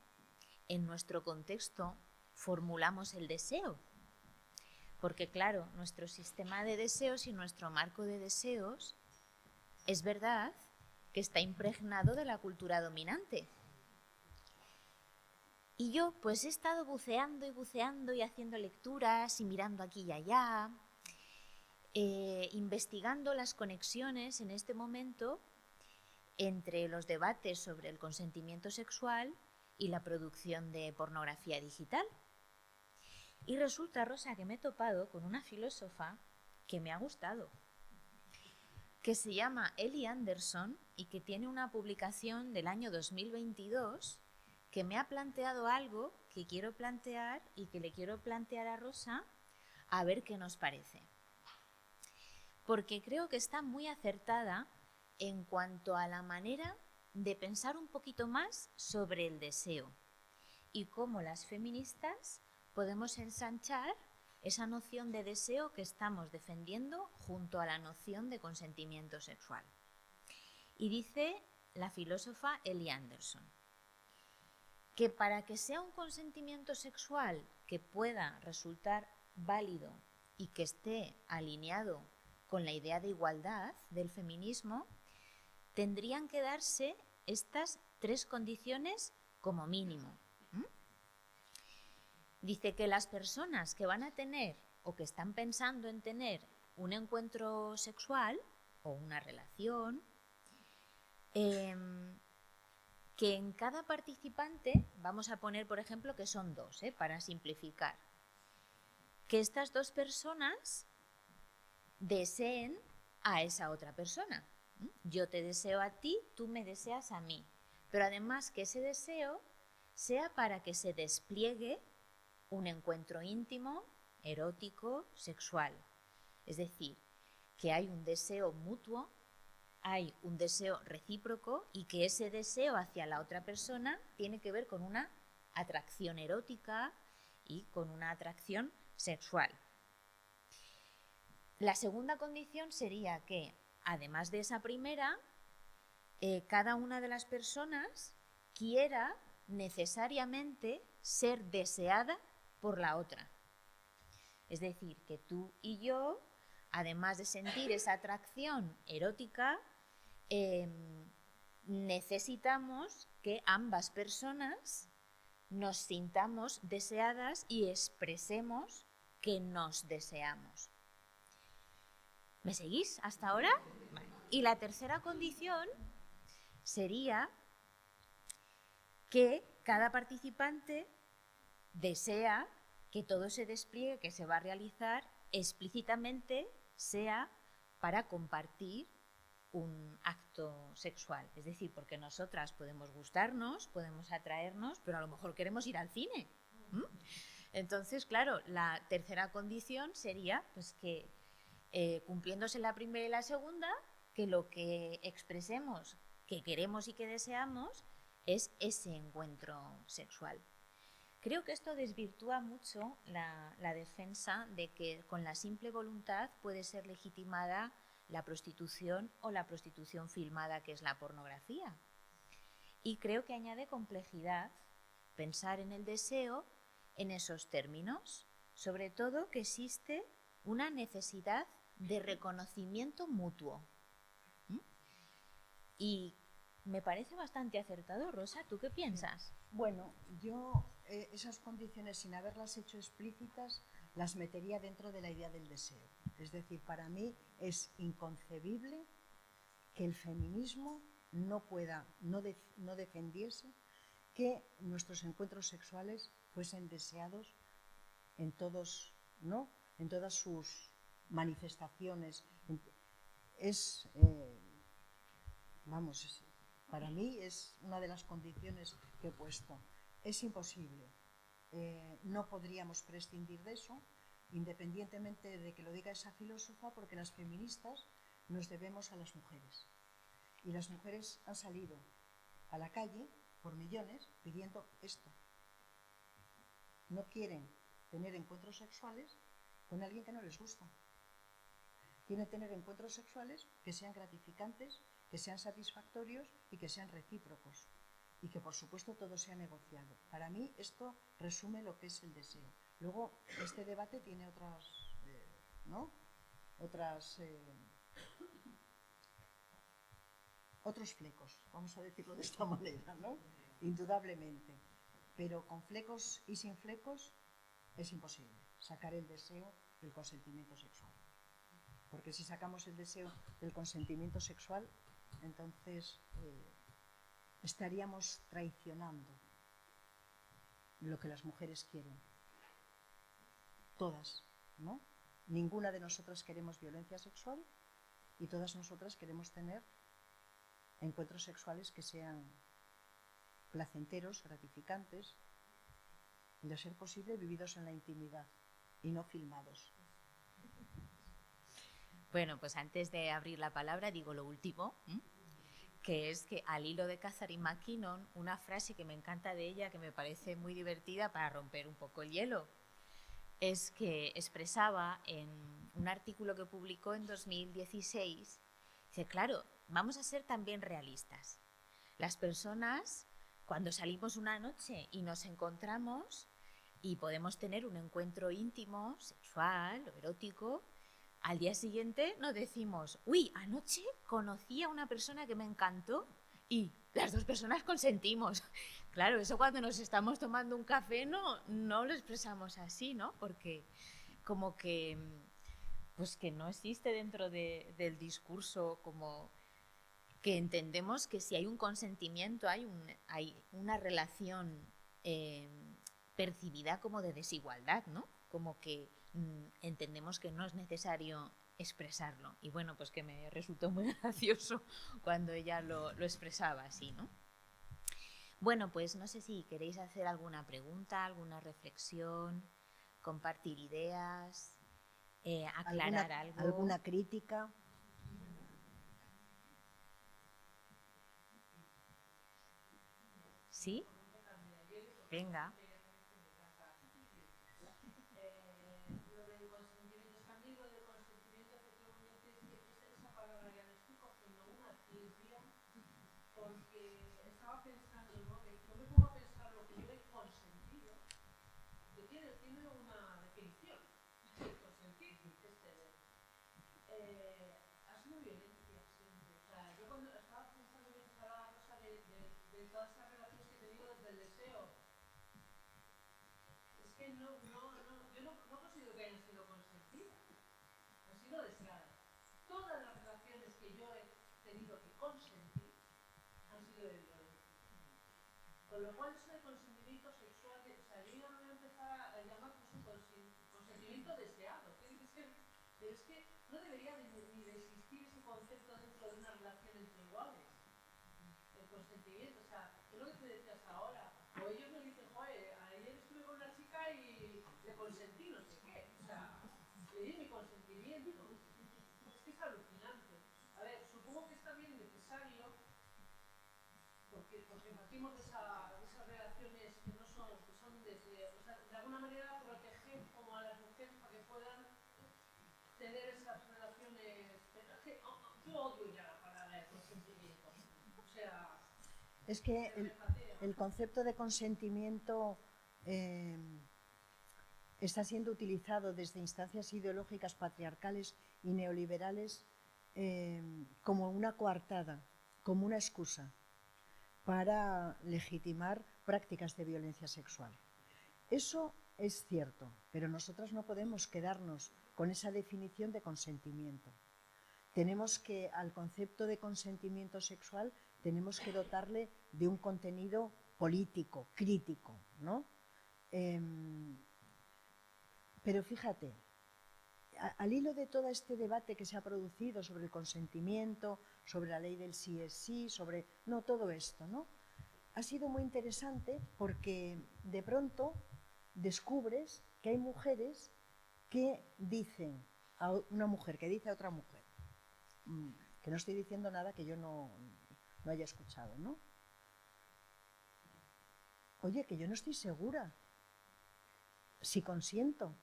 [SPEAKER 1] en nuestro contexto formulamos el deseo. Porque claro, nuestro sistema de deseos y nuestro marco de deseos es verdad que está impregnado de la cultura dominante. Y yo pues he estado buceando y haciendo lecturas y mirando aquí y allá, investigando las conexiones en este momento entre los debates sobre el consentimiento sexual y la producción de pornografía digital. Y resulta, Rosa, que me he topado con una filósofa que me ha gustado, que se llama Ellie Anderson y que tiene una publicación del año 2022 que me ha planteado algo que quiero plantear y que le quiero plantear a Rosa a ver qué nos parece. Porque creo que está muy acertada en cuanto a la manera de pensar un poquito más sobre el deseo y cómo las feministas podemos ensanchar esa noción de deseo que estamos defendiendo junto a la noción de consentimiento sexual. Y dice la filósofa Ellie Anderson que para que sea un consentimiento sexual que pueda resultar válido y que esté alineado con la idea de igualdad del feminismo, tendrían que darse estas 3 condiciones como mínimo. Dice que las personas que van a tener o que están pensando en tener un encuentro sexual o una relación, que en cada participante, vamos a poner por ejemplo que son 2, para simplificar, que estas 2 personas deseen a esa otra persona. Yo te deseo a ti, tú me deseas a mí, pero además que ese deseo sea para que se despliegue un encuentro íntimo, erótico, sexual. Es decir, que hay un deseo mutuo, hay un deseo recíproco y que ese deseo hacia la otra persona tiene que ver con una atracción erótica y con una atracción sexual. La segunda condición sería que, además de esa primera, cada una de las personas quiera necesariamente ser deseada por la otra. Es decir, que tú y yo, además de sentir esa atracción erótica, necesitamos que ambas personas nos sintamos deseadas y expresemos que nos deseamos. ¿Me seguís hasta ahora? Vale. Y la tercera condición sería que cada participante desea que todo ese despliegue que se va a realizar explícitamente sea para compartir un acto sexual. Es decir, porque nosotras podemos gustarnos, podemos atraernos, pero a lo mejor queremos ir al cine. Entonces, claro, la tercera condición sería pues que, cumpliéndose la primera y la segunda, que lo que expresemos que queremos y que deseamos es ese encuentro sexual. Creo que esto desvirtúa mucho la defensa de que con la simple voluntad puede ser legitimada la prostitución o la prostitución filmada, que es la pornografía. Y creo que añade complejidad pensar en el deseo en esos términos, sobre todo que existe una necesidad de reconocimiento mutuo. Y me parece bastante acertado. Rosa, ¿tú qué piensas?
[SPEAKER 2] Bueno, yo esas condiciones, sin haberlas hecho explícitas, las metería dentro de la idea del deseo. Es decir, para mí es inconcebible que el feminismo no defendiese que nuestros encuentros sexuales fuesen deseados en todos, ¿no? En todas sus manifestaciones. Para mí es una de las condiciones que he puesto. Es imposible. No podríamos prescindir de eso, independientemente de que lo diga esa filósofa, porque las feministas nos debemos a las mujeres. Y las mujeres han salido a la calle por millones pidiendo esto. No quieren tener encuentros sexuales con alguien que no les gusta. Quieren tener encuentros sexuales que sean gratificantes, que sean satisfactorios y que sean recíprocos. Y que, por supuesto, todo sea negociado. Para mí, esto resume lo que es el deseo. Luego, este debate tiene otros flecos, vamos a decirlo de esta manera, ¿no? Indudablemente. Pero con flecos y sin flecos es imposible sacar el deseo del consentimiento sexual. Porque si sacamos el deseo del consentimiento sexual, entonces estaríamos traicionando lo que las mujeres quieren. Todas, ¿no? Ninguna de nosotras queremos violencia sexual y todas nosotras queremos tener encuentros sexuales que sean placenteros, gratificantes y, de ser posible, vividos en la intimidad y no filmados.
[SPEAKER 1] Bueno, pues antes de abrir la palabra digo lo último, que es que al hilo de Catherine MacKinnon, una frase que me encanta de ella, que me parece muy divertida para romper un poco el hielo, es que expresaba en un artículo que publicó en 2016, dice, claro, vamos a ser también realistas. Las personas, cuando salimos una noche y nos encontramos y podemos tener un encuentro íntimo, sexual o erótico, al día siguiente nos decimos, uy, anoche conocí a una persona que me encantó y las dos personas consentimos. Claro, eso cuando nos estamos tomando un café no lo expresamos así, ¿no? Porque como que, pues que no existe dentro del discurso como que entendemos que si hay un consentimiento hay una relación percibida como de desigualdad, ¿no? Como que entendemos que no es necesario expresarlo. Y bueno, pues que me resultó muy gracioso cuando ella lo expresaba así, ¿no? Bueno, pues no sé si queréis hacer alguna pregunta, alguna reflexión, compartir ideas, aclarar algo.
[SPEAKER 2] ¿Alguna crítica?
[SPEAKER 1] ¿Sí? Venga.
[SPEAKER 3] Porque estaba pensando, ¿no? Yo me pongo a pensar tiene una definición. Consentir es ceder. Ha sido violencia siempre. O sea, yo cuando estaba pensando en esta cosa de todas esas relaciones que he tenido desde el deseo, es que yo no considero que hayan sido consentidas, han sido deseadas. Todas las relaciones que yo he tenido que consentir han sido de violencia. Con lo cual eso de consentimiento sexual, o sea, yo ya me voy a empezar a llamar consentimiento deseado. Tiene que ser, pero es que no debería ni de existir ese concepto dentro de una relación entre iguales. El consentimiento, o sea, es lo que tú decías ahora. O ellos me dicen, joder, ayer estuve con una chica y le consentí no sé qué. O sea, le di mi consentimiento. Es que es alucinante. A ver, supongo que es también necesario porque partimos de esas relaciones que no son, que son o sea, de alguna manera proteger como a las mujeres para que puedan tener esas relaciones. Pero es que yo odio ya la palabra de consentimiento. O sea,
[SPEAKER 2] es que el concepto de consentimiento está siendo utilizado desde instancias ideológicas patriarcales y neoliberales como una coartada, como una excusa para legitimar prácticas de violencia sexual. Eso es cierto, pero nosotras no podemos quedarnos con esa definición de consentimiento. Tenemos que, al concepto de consentimiento sexual, tenemos que dotarle de un contenido político, crítico, ¿no? Pero fíjate, al hilo de todo este debate que se ha producido sobre el consentimiento, sobre la ley del sí es sí, sobre todo esto, ¿no? Ha sido muy interesante porque de pronto descubres que hay mujeres que dicen a una mujer que dice a otra mujer, que no estoy diciendo nada que yo no haya escuchado, ¿no? Oye, que yo no estoy segura si consiento.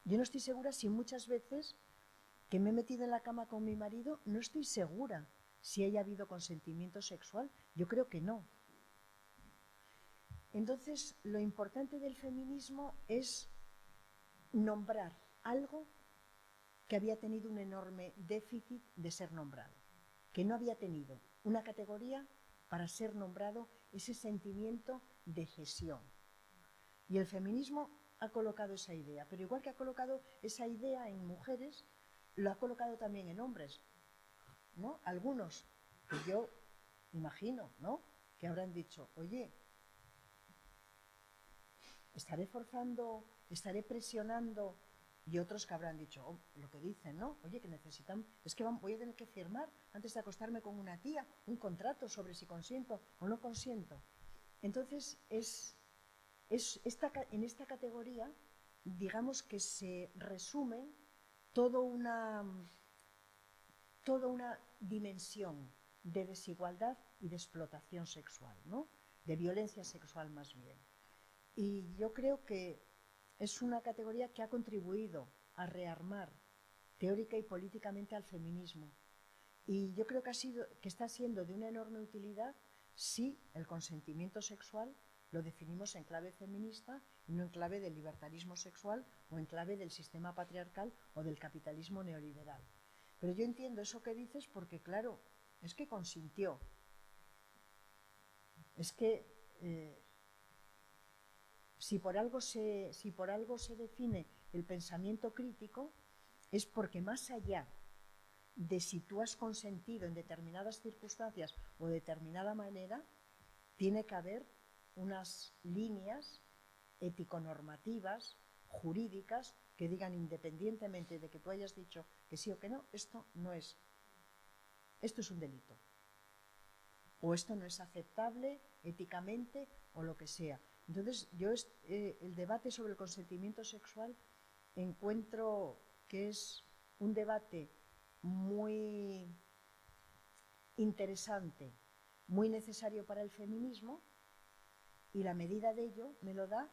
[SPEAKER 2] Yo no estoy segura si muchas veces que me he metido en la cama con mi marido, no estoy segura si haya habido consentimiento sexual. Yo creo que no. Entonces, lo importante del feminismo es nombrar algo que había tenido un enorme déficit de ser nombrado, que no había tenido una categoría para ser nombrado ese sentimiento de cesión. Y el feminismo ha colocado esa idea, pero igual que ha colocado esa idea en mujeres, lo ha colocado también en hombres, ¿no? Algunos, que yo imagino, ¿no?, que habrán dicho, oye, estaré forzando, estaré presionando, y otros que habrán dicho, lo que dicen, ¿no? Oye, que necesitan, es que voy a tener que firmar antes de acostarme con una tía un contrato sobre si consiento o no consiento. Entonces, en esta categoría, digamos que se resume toda una dimensión de desigualdad y de explotación sexual, ¿no?, de violencia sexual más bien. Y yo creo que es una categoría que ha contribuido a rearmar teórica y políticamente al feminismo. Y yo creo que está siendo de una enorme utilidad si el consentimiento sexual lo definimos en clave feminista y no en clave del libertarismo sexual o en clave del sistema patriarcal o del capitalismo neoliberal. Pero yo entiendo eso que dices porque, claro, es que consintió. Es que si por algo se define el pensamiento crítico, es porque más allá de si tú has consentido en determinadas circunstancias o de determinada manera, tiene que haber unas líneas ético-normativas, jurídicas, que digan, independientemente de que tú hayas dicho que sí o que no, esto es un delito, o esto no es aceptable éticamente o lo que sea. Entonces, yo el debate sobre el consentimiento sexual encuentro que es un debate muy interesante, muy necesario para el feminismo, y la medida de ello me lo da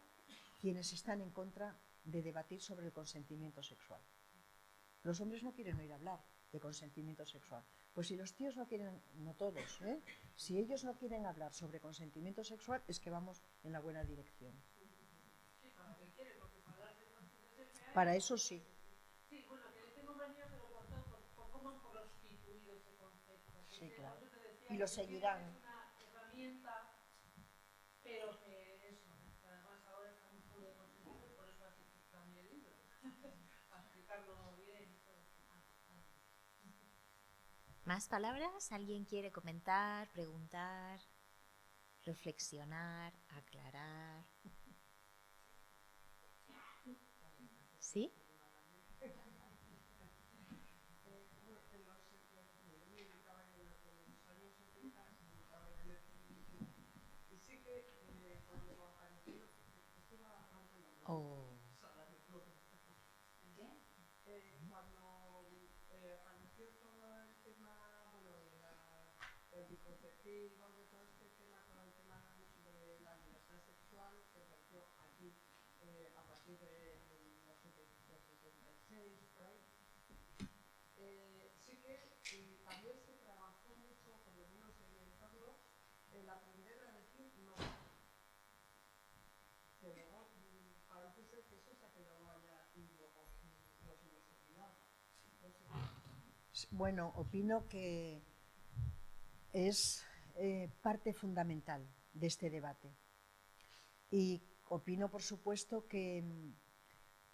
[SPEAKER 2] quienes están en contra de debatir sobre el consentimiento sexual. Los hombres no quieren oír hablar de consentimiento sexual. Pues si los tíos no quieren, no todos, si ellos no quieren hablar sobre consentimiento sexual, es que vamos en la buena dirección.
[SPEAKER 3] Sí,
[SPEAKER 2] Para eso sí.
[SPEAKER 3] Sí, bueno, que le tengo manía, pero por cómo han prostituido ese concepto.
[SPEAKER 2] Sí,
[SPEAKER 3] Porque,
[SPEAKER 2] claro.
[SPEAKER 3] por eso te decía
[SPEAKER 2] Y lo
[SPEAKER 3] que yo pienso que
[SPEAKER 2] seguirán.
[SPEAKER 3] es una herramienta, pero que eso, que además ahora está muy puro de consentido y por eso has escrito también el libro. Para explicarlo bien y todo.
[SPEAKER 4] ¿Más palabras? ¿Alguien quiere comentar, preguntar, reflexionar, aclarar? ¿Sí?
[SPEAKER 3] Y sí que cuando apareció,
[SPEAKER 4] Oh.
[SPEAKER 3] cuando apareció todo el tema, bueno, de anticonceptivos, de todo este tema, con el tema de la libertad sexual, que empezó aquí a partir de los 76, por ahí. Sí que también se trabajó mucho, por lo menos en mi entorno, el aprender a decir no. Que luego parece ser que eso se ha quedado allá y luego nos hemos olvidado.
[SPEAKER 2] Bueno, opino que es parte fundamental de este debate. Y opino, por supuesto, que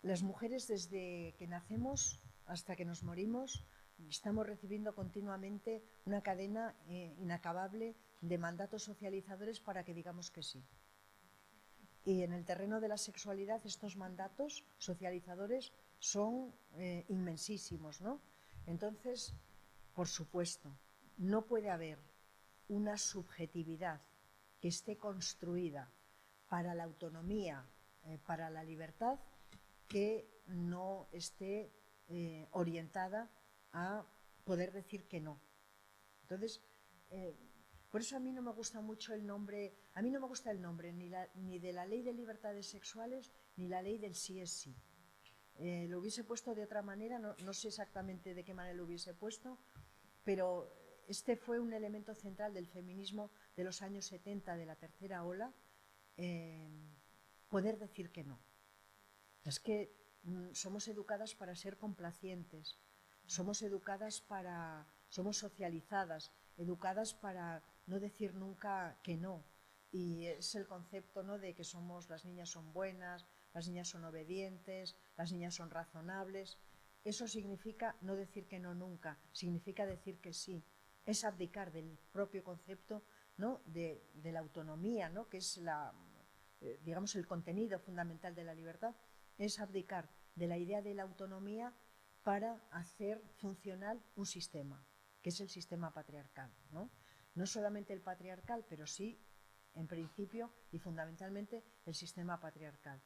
[SPEAKER 2] las mujeres desde que nacemos hasta que nos morimos estamos recibiendo continuamente una cadena inacabable de mandatos socializadores para que digamos que sí. Y en el terreno de la sexualidad estos mandatos socializadores son inmensísimos, ¿no? Entonces, por supuesto, no puede haber una subjetividad que esté construida para la autonomía, para la libertad, que no esté orientada a poder decir que no. Entonces, por eso a mí no me gusta mucho el nombre, a mí no me gusta el nombre ni de la ley de libertades sexuales ni la ley del sí es sí. Lo hubiese puesto de otra manera, no sé exactamente de qué manera lo hubiese puesto, pero este fue un elemento central del feminismo de los años 70, de la tercera ola, poder decir que no. Es que somos educadas para ser complacientes, somos socializadas, educadas para no decir nunca que no. Y es el concepto, ¿no?, de que las niñas son buenas, las niñas son obedientes, las niñas son razonables. Eso significa no decir que no nunca, significa decir que sí. Es abdicar del propio concepto, ¿no?, de la autonomía, ¿no?, que es digamos, el contenido fundamental de la libertad. Es abdicar de la idea de la autonomía para hacer funcional un sistema, que es el sistema patriarcal, ¿no? No solamente el patriarcal, pero sí, en principio y fundamentalmente, el sistema patriarcal.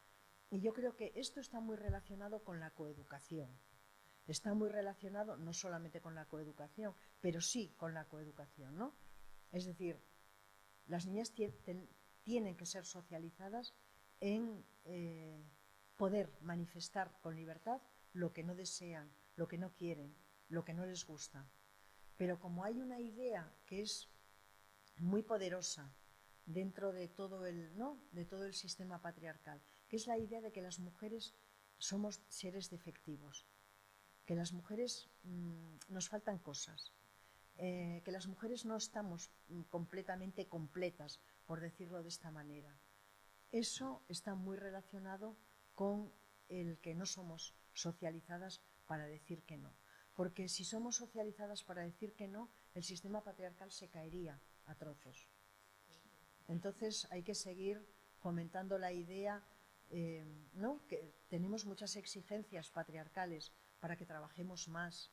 [SPEAKER 2] Y yo creo que esto está muy relacionado con la coeducación. Está muy relacionado no solamente con la coeducación, pero sí con la coeducación, ¿no? Es decir, las niñas tienen que ser socializadas en poder manifestar con libertad lo que no desean, lo que no quieren, lo que no les gusta. Pero como hay una idea que es muy poderosa dentro de todo el sistema patriarcal, que es la idea de que las mujeres somos seres defectivos, que las mujeres nos faltan cosas, que las mujeres no estamos completamente completas, por decirlo de esta manera. Eso está muy relacionado con el que no somos socializadas para decir que no. Porque si somos socializadas para decir que no, el sistema patriarcal se caería a trozos. Entonces hay que seguir fomentando la idea, ¿no?, que tenemos muchas exigencias patriarcales para que trabajemos más,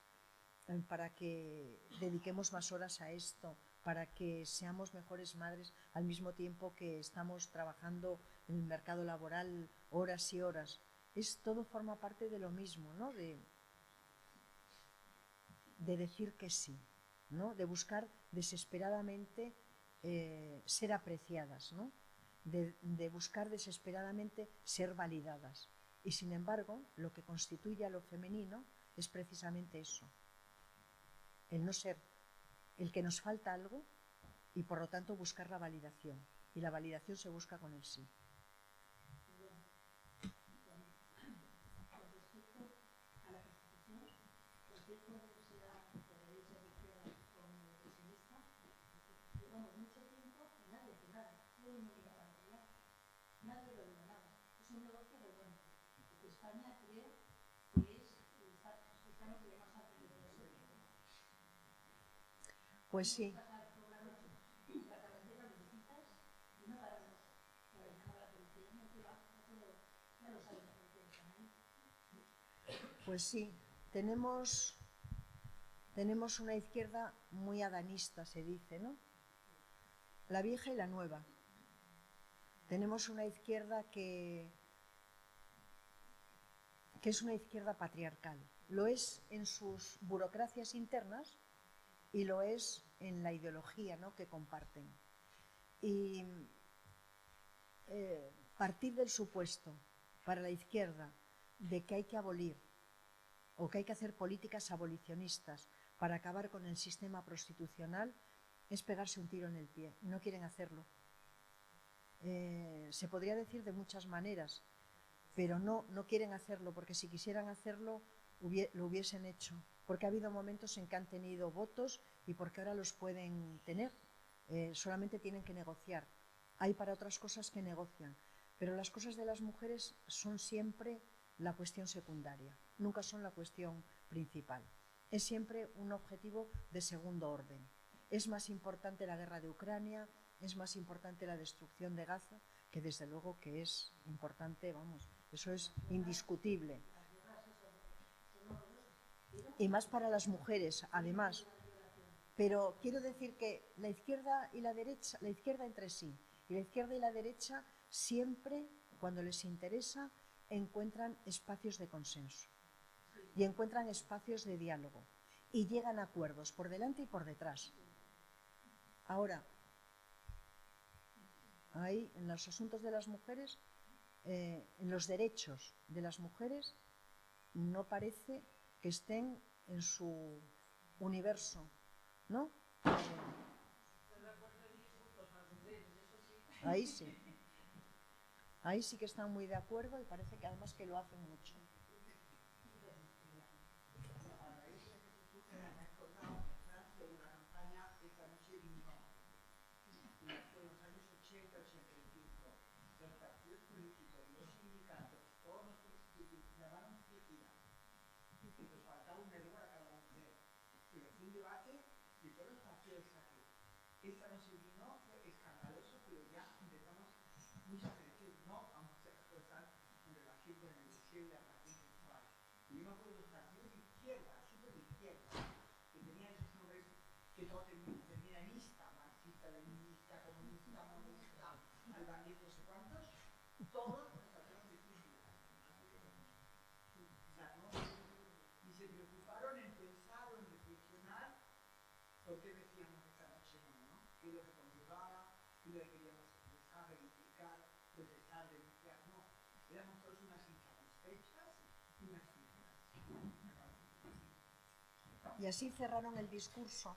[SPEAKER 2] para que dediquemos más horas a esto, para que seamos mejores madres al mismo tiempo que estamos trabajando en el mercado laboral horas y horas. Todo forma parte de lo mismo, ¿no?, de decir que sí, ¿no?, de buscar desesperadamente ser apreciadas, ¿no?, de buscar desesperadamente ser validadas. Y sin embargo, lo que constituye a lo femenino es precisamente eso, el no ser, el que nos falta algo y por lo tanto buscar la validación. Y la validación se busca con el sí. Pues sí. Pues sí, tenemos una izquierda muy adanista, se dice, ¿no? La vieja y la nueva. Tenemos una izquierda que es una izquierda patriarcal. Lo es en sus burocracias internas y lo es en la ideología, ¿no?, que comparten. Y partir del supuesto para la izquierda de que hay que abolir o que hay que hacer políticas abolicionistas para acabar con el sistema prostitucional es pegarse un tiro en el pie. No quieren hacerlo. Se podría decir de muchas maneras, pero no quieren hacerlo, porque si quisieran hacerlo lo hubiesen hecho, porque ha habido momentos en que han tenido votos y porque ahora los pueden tener. Solamente tienen que negociar. Hay para otras cosas que negocian, pero las cosas de las mujeres son siempre la cuestión secundaria, nunca son la cuestión principal. Es siempre un objetivo de segundo orden. Es más importante la guerra de Ucrania, es más importante la destrucción de Gaza, que desde luego que es importante, vamos, eso es indiscutible. Y más para las mujeres, además. Pero quiero decir que la izquierda y la derecha, la izquierda entre sí, y la izquierda y la derecha siempre, cuando les interesa, encuentran espacios de consenso y encuentran espacios de diálogo y llegan a acuerdos por delante y por detrás. Ahora, ahí en los asuntos de las mujeres, en los derechos de las mujeres, no parece que estén en su universo, ¿no? Ahí sí. Ahí sí que están muy de acuerdo y parece que además que lo hacen mucho.
[SPEAKER 5] En los años 80, 85, los partidos políticos, los sindicatos, todos los políticos llamaron felicidad. Y nos faltaba un nervio a cada mujer. Pero fue un debate de todos los partidos aquí. Esta no se vino, fue escandaloso, pero ya empezamos muchas veces, no a muchas cosas en relación con el deseo y la relación sexual. Y yo me acuerdo de los partidos de izquierda, súper de izquierda, que tenían esos nombres que todo termina en ista, marxista, leninista, comunista, monista, albanés, no sé cuántos, todos nos trataron de física. O sea, no, ni se preocuparon en pensar o en reflexionar por qué decíamos esta noche no, qué es lo que conllevaba, qué es lo que queríamos expresar, reivindicar, protestar, denunciar, no. Éramos todos unas insatisfechas y unas fijas.
[SPEAKER 2] Y así cerraron el discurso.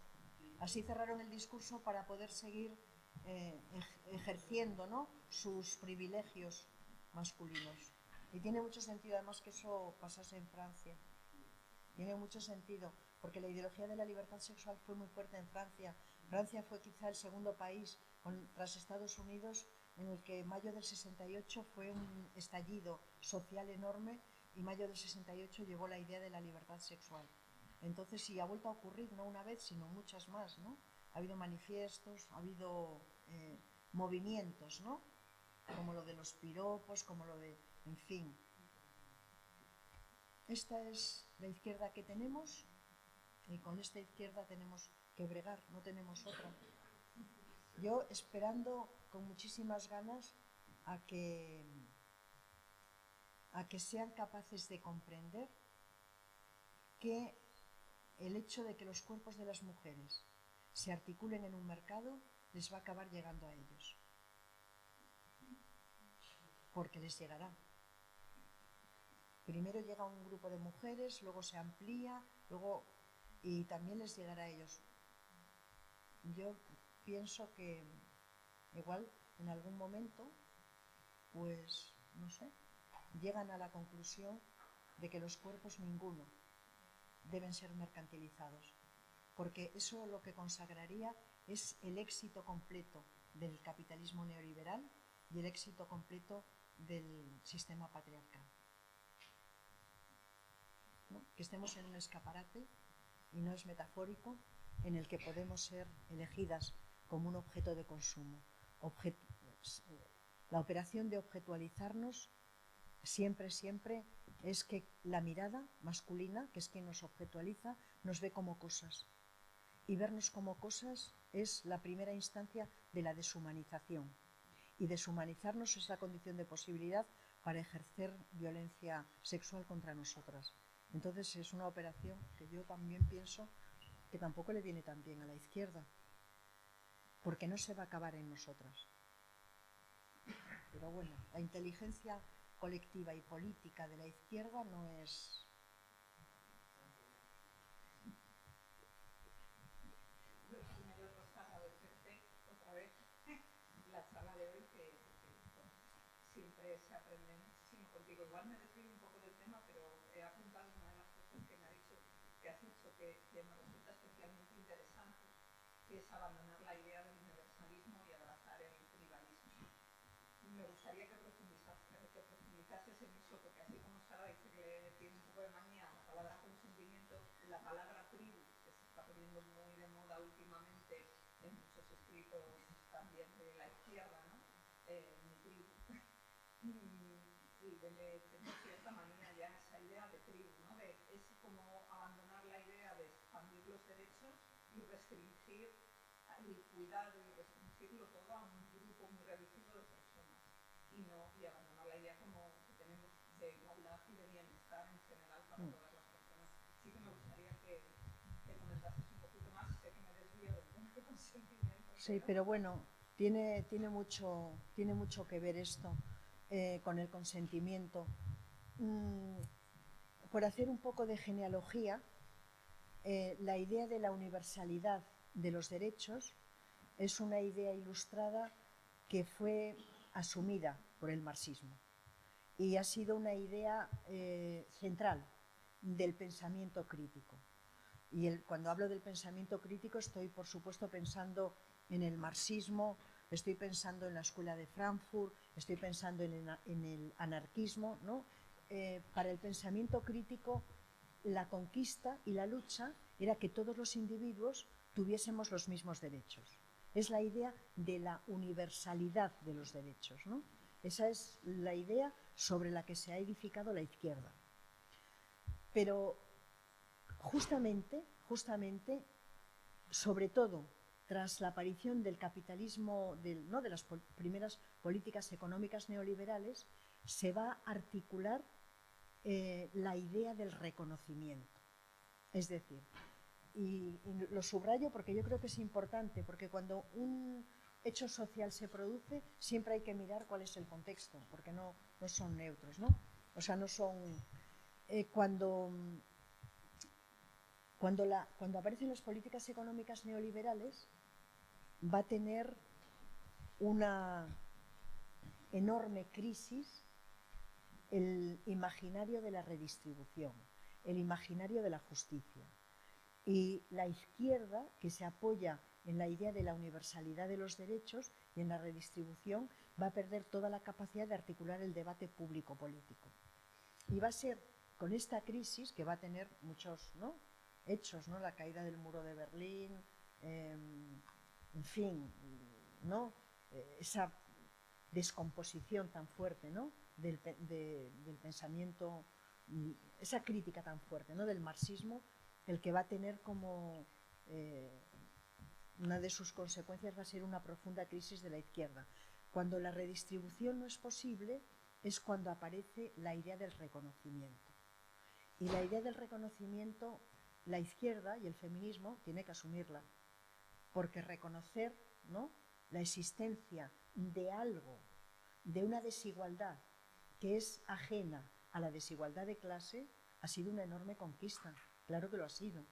[SPEAKER 2] Así cerraron el discurso para poder seguir ejerciendo, ¿no?, sus privilegios masculinos. Y tiene mucho sentido, además, que eso pasase en Francia. Tiene mucho sentido, porque la ideología de la libertad sexual fue muy fuerte en Francia. Francia fue quizá el segundo país, tras Estados Unidos, en el que mayo del 68 fue un estallido social enorme y mayo del 68 llegó la idea de la libertad sexual. Entonces sí, ha vuelto a ocurrir, no una vez, sino muchas más, ¿no? Ha habido manifiestos, ha habido movimientos, ¿no? Como lo de los piropos, como lo de, en fin. Esta es la izquierda que tenemos y con esta izquierda tenemos que bregar, no tenemos otra. Yo esperando con muchísimas ganas a que sean capaces de comprender que el hecho de que los cuerpos de las mujeres se articulen en un mercado les va a acabar llegando a ellos. Porque les llegará. Primero llega un grupo de mujeres, luego se amplía, y también les llegará a ellos. Yo pienso que igual en algún momento, pues, no sé, llegan a la conclusión de que los cuerpos ninguno deben ser mercantilizados, porque eso lo que consagraría es el éxito completo del capitalismo neoliberal y el éxito completo del sistema patriarcal. ¿No? Que estemos en un escaparate, y no es metafórico, en el que podemos ser elegidas como un objeto de consumo. La operación de objetualizarnos siempre es que la mirada masculina, que es quien nos objetualiza, nos ve como cosas. Y vernos como cosas es la primera instancia de la deshumanización. Y deshumanizarnos es la condición de posibilidad para ejercer violencia sexual contra nosotras. Entonces es una operación que yo también pienso que tampoco le viene tan bien a la izquierda, porque no se va a acabar en nosotras. Pero bueno, la inteligencia colectiva y política de la izquierda no es...
[SPEAKER 3] La charla de hoy que siempre se aprende muchísimo contigo. Igual me desvío un poco del tema, pero he apuntado una de las cosas que has dicho que me resulta especialmente interesante, que es abandonar la idea del universalismo y abrazar el tribalismo. Me gustaría que profundizases en eso, porque así como Sara dice que le tiene un poco de manía a la palabra consentimiento, la palabra tribu, que se está poniendo muy de moda últimamente en muchos escritos también de la izquierda, ¿no? Mi tribu. Y de cierta manera ya esa idea de tribu, ¿no? Es como abandonar la idea de expandir los derechos y restringir el cuidado y restringirlo todo a un grupo muy reducido de personas y abandonar la idea como que tenemos de igualdad y de bienestar en general para todas las personas. Sí que me gustaría que comentases un poquito más, sé que me desvío del tema de consentimiento.
[SPEAKER 2] Sí, pero bueno, tiene mucho que ver esto con el consentimiento. Por hacer un poco de genealogía, la idea de la universalidad de los derechos es una idea ilustrada que fue asumida por el marxismo y ha sido una idea central del pensamiento crítico. Y cuando hablo del pensamiento crítico estoy, por supuesto, pensando en el marxismo, estoy pensando en la Escuela de Frankfurt, estoy pensando en el anarquismo, ¿no? Para el pensamiento crítico, la conquista y la lucha era que todos los individuos tuviésemos los mismos derechos. Es la idea de la universalidad de los derechos, ¿no? Esa es la idea sobre la que se ha edificado la izquierda. Pero justamente, sobre todo tras la aparición del capitalismo, ¿no? de las primeras políticas económicas neoliberales, se va a articular la idea del reconocimiento. Es decir, y lo subrayo porque yo creo que es importante, porque cuando un hecho social se produce, siempre hay que mirar cuál es el contexto, porque no son neutros, ¿no? O sea, no son... Cuando aparecen las políticas económicas neoliberales, va a tener una enorme crisis el imaginario de la redistribución, el imaginario de la justicia. Y la izquierda, que se apoya en la idea de la universalidad de los derechos y en la redistribución, va a perder toda la capacidad de articular el debate público-político. Y va a ser con esta crisis, que va a tener muchos, ¿no?, hechos, ¿no?, la caída del muro de Berlín, en fin, ¿no?, esa descomposición tan fuerte, ¿no?, del pensamiento, esa crítica tan fuerte, ¿no?, del marxismo, el que va a tener como una de sus consecuencias va a ser una profunda crisis de la izquierda. Cuando la redistribución no es posible, es cuando aparece la idea del reconocimiento. Y la idea del reconocimiento, la izquierda y el feminismo tiene que asumirla, porque reconocer, ¿no?, la existencia de algo, de una desigualdad que es ajena a la desigualdad de clase, ha sido una enorme conquista. Claro que lo ha sido,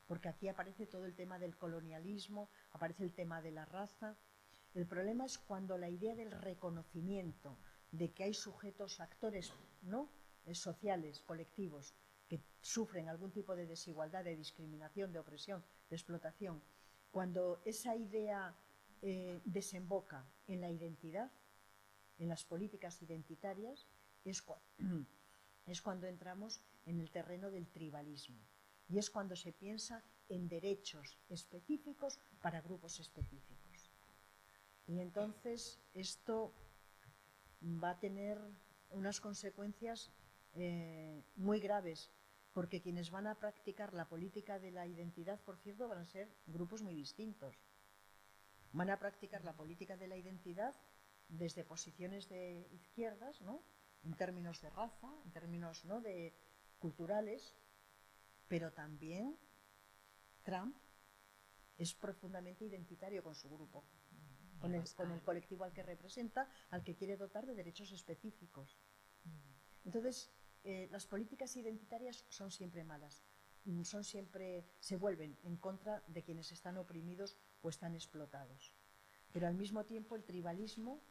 [SPEAKER 2] porque aquí aparece todo el tema del colonialismo, aparece el tema de la raza. El problema es cuando la idea del reconocimiento de que hay sujetos, actores, ¿no?, sociales, colectivos, que sufren algún tipo de desigualdad, de discriminación, de opresión, de explotación, cuando esa idea desemboca en la identidad, en las políticas identitarias, es cuando entramos en el terreno del tribalismo. Y es cuando se piensa en derechos específicos para grupos específicos. Y entonces esto va a tener unas consecuencias muy graves, porque quienes van a practicar la política de la identidad, por cierto, van a ser grupos muy distintos. Van a practicar la política de la identidad desde posiciones de izquierdas, ¿no?, en términos de raza, en términos, ¿no?, de culturales, pero también Trump es profundamente identitario con su grupo, con el colectivo al que representa, al que quiere dotar de derechos específicos. Entonces, las políticas identitarias son siempre malas, se vuelven en contra de quienes están oprimidos o están explotados. Pero al mismo tiempo el tribalismo,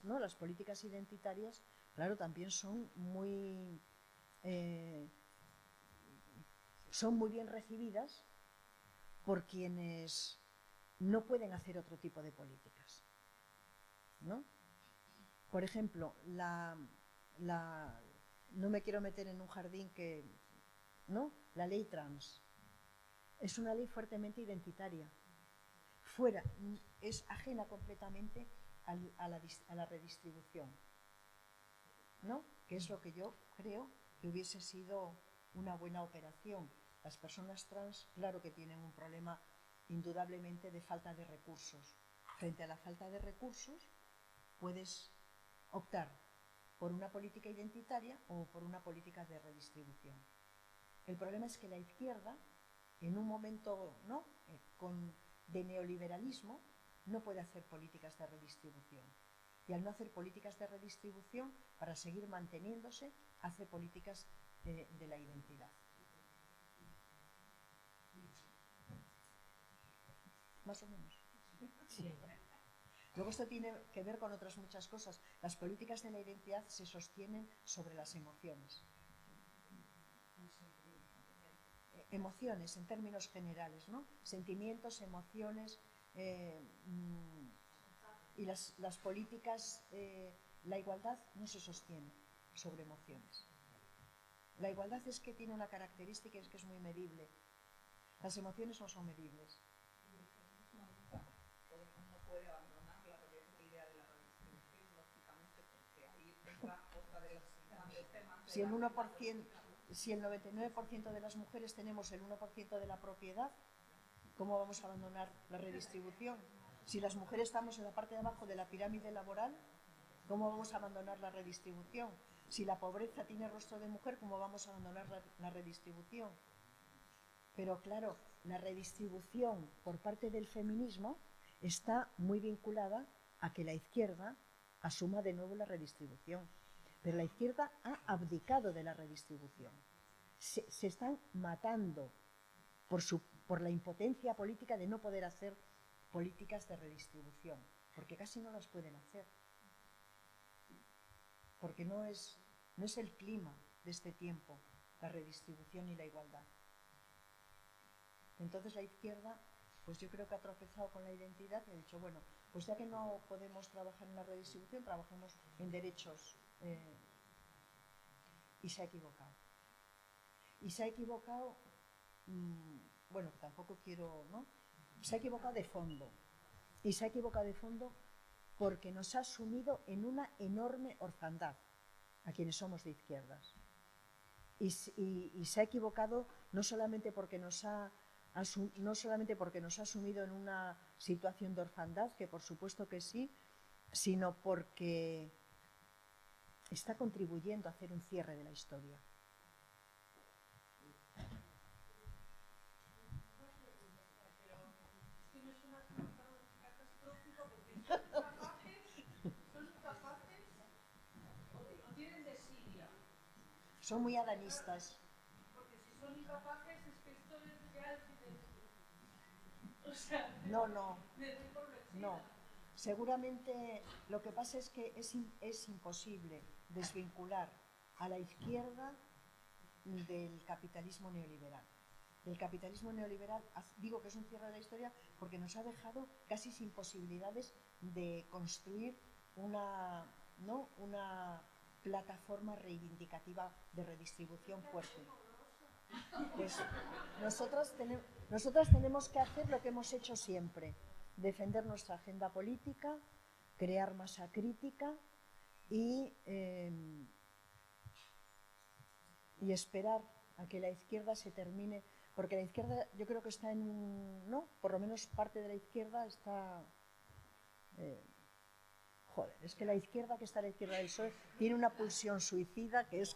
[SPEAKER 2] ¿no?, las políticas identitarias, claro, también son muy bien recibidas por quienes no pueden hacer otro tipo de políticas, ¿no? Por ejemplo, no me quiero meter en un jardín ¿no? La ley trans es una ley fuertemente identitaria. Es ajena completamente a la redistribución, ¿no?, que es lo que yo creo que hubiese sido una buena operación. Las personas trans, claro que tienen un problema indudablemente de falta de recursos. Frente a la falta de recursos, puedes optar por una política identitaria o por una política de redistribución. El problema es que la izquierda, en un momento, ¿no?, de neoliberalismo, no puede hacer políticas de redistribución. Y al no hacer políticas de redistribución, para seguir manteniéndose, hace políticas de la identidad. Más o menos. Sí. Luego esto tiene que ver con otras muchas cosas. Las políticas de la identidad se sostienen sobre las emociones. Emociones en términos generales, ¿no? Sentimientos, emociones, y las políticas, la igualdad no se sostiene sobre emociones. La igualdad es que tiene una característica, es que es muy medible. Las emociones no son medibles.
[SPEAKER 6] Todo el mundo puede abandonar la idea de la redistribución, lógicamente, porque ahí entra otra de los grandes temas.
[SPEAKER 2] Si el 99% de las mujeres tenemos el 1% de la propiedad, ¿cómo vamos a abandonar la redistribución? Si las mujeres estamos en la parte de abajo de la pirámide laboral, ¿cómo vamos a abandonar la redistribución? Si la pobreza tiene rostro de mujer, ¿cómo vamos a abandonar la redistribución? Pero claro, la redistribución por parte del feminismo está muy vinculada a que la izquierda asuma de nuevo la redistribución. Pero la izquierda ha abdicado de la redistribución. Se están matando por la impotencia política de no poder hacer políticas de redistribución, porque casi no las pueden hacer. Porque no es el clima de este tiempo, la redistribución y la igualdad. Entonces la izquierda, pues yo creo que ha tropezado con la identidad y ha dicho, bueno, pues ya que no podemos trabajar en la redistribución, trabajemos en derechos. Y se ha equivocado. Y se ha equivocado, bueno, tampoco quiero, ¿no? Se ha equivocado de fondo. Y se ha equivocado de fondo porque nos ha sumido en una enorme orfandad a quienes somos de izquierdas. Y se ha equivocado no solamente porque nos ha sumido en una situación de orfandad, que por supuesto que sí, sino porque está contribuyendo a hacer un cierre de la historia.
[SPEAKER 3] O tienen desidia.
[SPEAKER 2] Son muy adanistas.
[SPEAKER 3] Porque si son incapaces es que esto es real. O sea,
[SPEAKER 2] No.
[SPEAKER 3] me doy por vencida.
[SPEAKER 2] No. Seguramente lo que pasa es que es imposible desvincular a la izquierda del capitalismo neoliberal. El capitalismo neoliberal, digo que es un cierre de la historia porque nos ha dejado casi sin posibilidades de construir una plataforma reivindicativa de redistribución fuerte. Pues nosotras tenemos que hacer lo que hemos hecho siempre, defender nuestra agenda política, crear masa crítica y esperar a que la izquierda se termine, porque la izquierda yo creo que está por lo menos parte de la izquierda está... es que la izquierda que está a la izquierda del PSOE tiene una pulsión suicida que es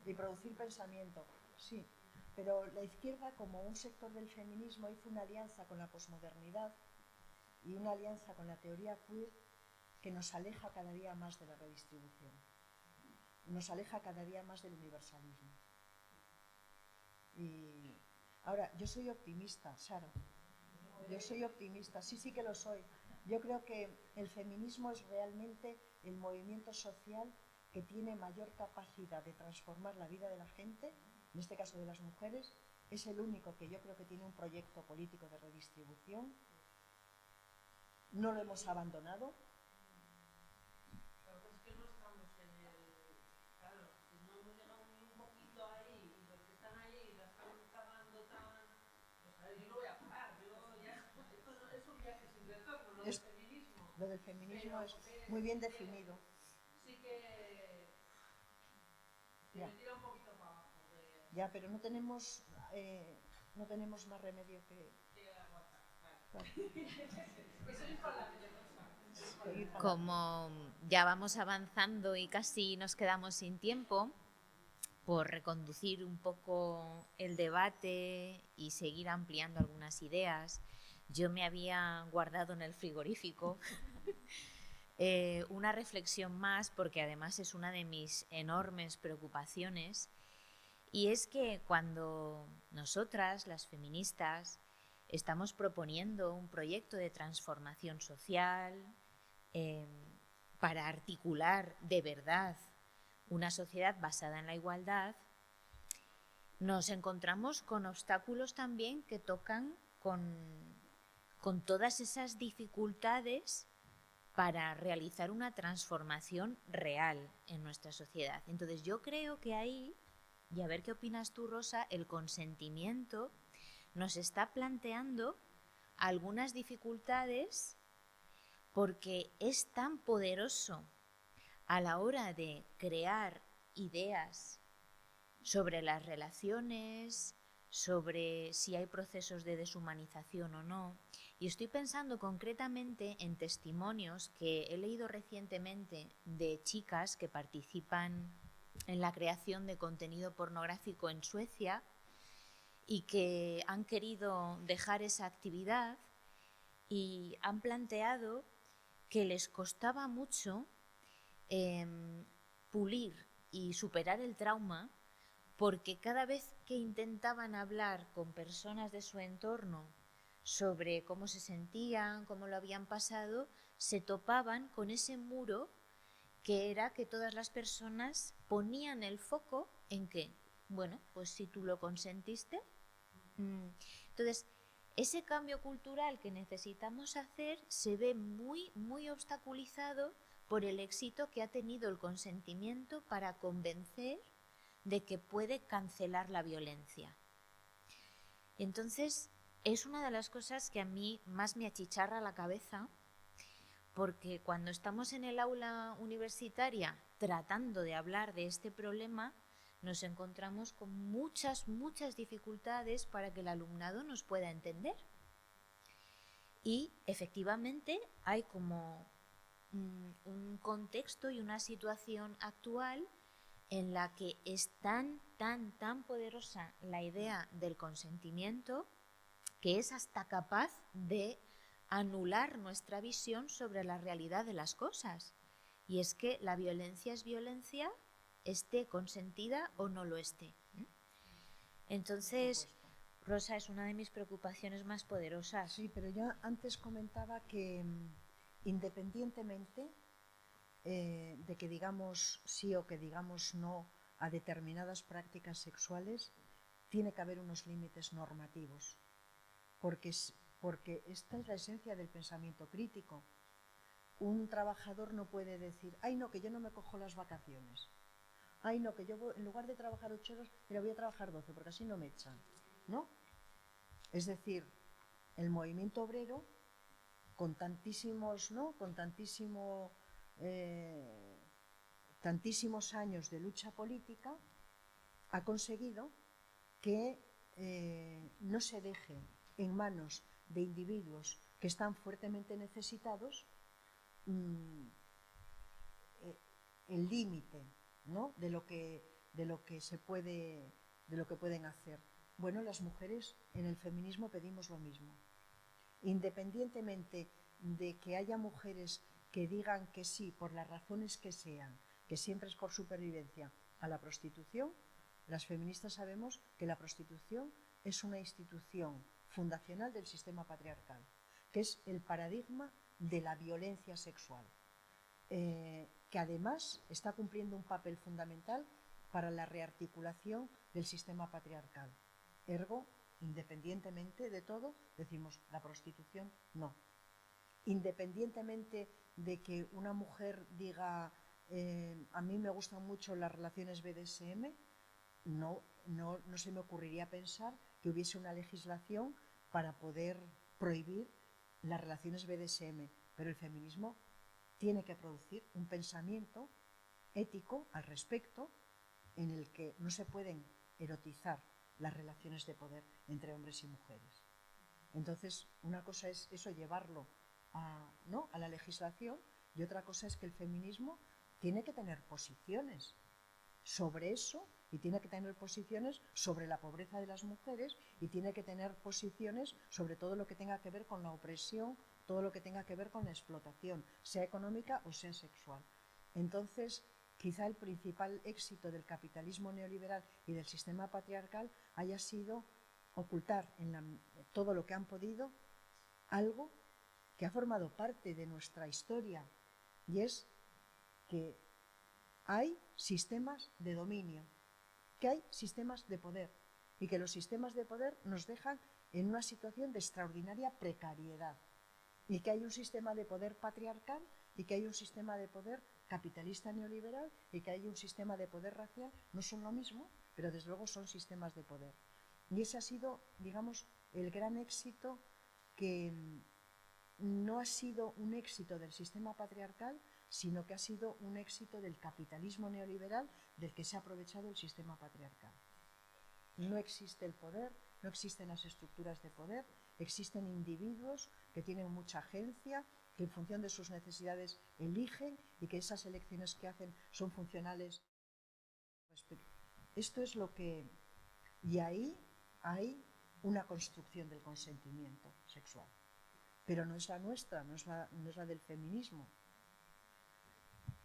[SPEAKER 2] y producir pensamiento, sí. Pero la izquierda, como un sector del feminismo, hizo una alianza con la posmodernidad y una alianza con la teoría queer que nos aleja cada día más de la redistribución, nos aleja cada día más del universalismo. Y ahora, yo soy optimista, Sara. Yo soy optimista, sí que lo soy. Yo creo que el feminismo es realmente el movimiento social que tiene mayor capacidad de transformar la vida de la gente, en este caso de las mujeres. Es el único que yo creo que tiene un proyecto político de redistribución. No lo hemos abandonado.
[SPEAKER 3] Claro, es que no estamos en el... Claro, si no hemos llegado ni un poquito ahí, y los que están ahí la están cagando tan... Pues a ver, yo no voy a parar, yo ya... Esto no, es un viaje sin retorno, lo del feminismo.
[SPEAKER 2] Lo del feminismo es muy bien definido.
[SPEAKER 3] Sí que...
[SPEAKER 2] Ya.
[SPEAKER 3] Me tira un poquito para abajo.
[SPEAKER 2] Ya, pero no tenemos más remedio que
[SPEAKER 3] aguantar.
[SPEAKER 2] claro.
[SPEAKER 3] Eso es para la
[SPEAKER 2] Seguir para
[SPEAKER 1] Como ya vamos avanzando y casi nos quedamos sin tiempo, por reconducir un poco el debate y seguir ampliando algunas ideas, yo me había guardado en el frigorífico una reflexión más, porque además es una de mis enormes preocupaciones, y es que cuando nosotras, las feministas, estamos proponiendo un proyecto de transformación social para articular de verdad una sociedad basada en la igualdad, nos encontramos con obstáculos también que tocan con todas esas dificultades para realizar una transformación real en nuestra sociedad. Entonces yo creo que ahí, y a ver qué opinas tú, Rosa, el consentimiento nos está planteando algunas dificultades porque es tan poderoso a la hora de crear ideas sobre las relaciones, sobre si hay procesos de deshumanización o no. Y estoy pensando concretamente en testimonios que he leído recientemente de chicas que participan en la creación de contenido pornográfico en Suecia y que han querido dejar esa actividad y han planteado que les costaba mucho pulir y superar el trauma, porque cada vez que intentaban hablar con personas de su entorno sobre cómo se sentían, cómo lo habían pasado, se topaban con ese muro que era que todas las personas ponían el foco en que, bueno, pues si tú lo consentiste. Entonces, ese cambio cultural que necesitamos hacer se ve muy, muy obstaculizado por el éxito que ha tenido el consentimiento para convencer de que puede cancelar la violencia. Entonces, es una de las cosas que a mí más me achicharra la cabeza, porque cuando estamos en el aula universitaria tratando de hablar de este problema, nos encontramos con muchas dificultades para que el alumnado nos pueda entender. Y efectivamente hay como un contexto y una situación actual en la que es tan poderosa la idea del consentimiento que es hasta capaz de anular nuestra visión sobre la realidad de las cosas. Y es que la violencia es violencia, esté consentida o no lo esté. Entonces, Rosa, es una de mis preocupaciones más poderosas.
[SPEAKER 2] Sí, pero yo antes comentaba que independientemente de que digamos sí o que digamos no a determinadas prácticas sexuales, tiene que haber unos límites normativos, porque esta es la esencia del pensamiento crítico. Un trabajador no puede decir, ay no, que yo no me cojo las vacaciones, ay no, que yo en lugar de trabajar 8 horas, mira, voy a trabajar 12 porque así no me echan, ¿no? Es decir, el movimiento obrero, con tantísimos, ¿no?, con tantísimos años de lucha política, ha conseguido que no se deje en manos de individuos que están fuertemente necesitados el límite, ¿no?, de lo que pueden hacer. Bueno, las mujeres en el feminismo pedimos lo mismo. Independientemente de que haya mujeres que digan que sí, por las razones que sean, que siempre es por supervivencia, a la prostitución, las feministas sabemos que la prostitución es una institución fundacional del sistema patriarcal, que es el paradigma de la violencia sexual, que además está cumpliendo un papel fundamental para la rearticulación del sistema patriarcal. Ergo, independientemente de todo, decimos la prostitución no. Independientemente de que una mujer diga a mí me gustan mucho las relaciones BDSM, no se me ocurriría pensar que hubiese una legislación para poder prohibir las relaciones BDSM, pero el feminismo tiene que producir un pensamiento ético al respecto, en el que no se pueden erotizar las relaciones de poder entre hombres y mujeres. Entonces, una cosa es eso, llevarlo a la legislación, y otra cosa es que el feminismo tiene que tener posiciones sobre eso, y tiene que tener posiciones sobre la pobreza de las mujeres, y tiene que tener posiciones sobre todo lo que tenga que ver con la opresión, todo lo que tenga que ver con la explotación, sea económica o sea sexual. Entonces, quizá el principal éxito del capitalismo neoliberal y del sistema patriarcal haya sido ocultar todo lo que han podido algo que ha formado parte de nuestra historia, y es que hay sistemas de dominio, que hay sistemas de poder, y que los sistemas de poder nos dejan en una situación de extraordinaria precariedad, y que hay un sistema de poder patriarcal, y que hay un sistema de poder capitalista neoliberal, y que hay un sistema de poder racial. No son lo mismo, pero desde luego son sistemas de poder. Y ese ha sido, digamos, el gran éxito, que no ha sido un éxito del sistema patriarcal, sino que ha sido un éxito del capitalismo neoliberal, del que se ha aprovechado el sistema patriarcal. No existe el poder, no existen las estructuras de poder, existen individuos que tienen mucha agencia, que en función de sus necesidades eligen, y que esas elecciones que hacen son funcionales. Esto es lo que... Y ahí hay una construcción del consentimiento sexual. Pero no es la nuestra, no es la del feminismo.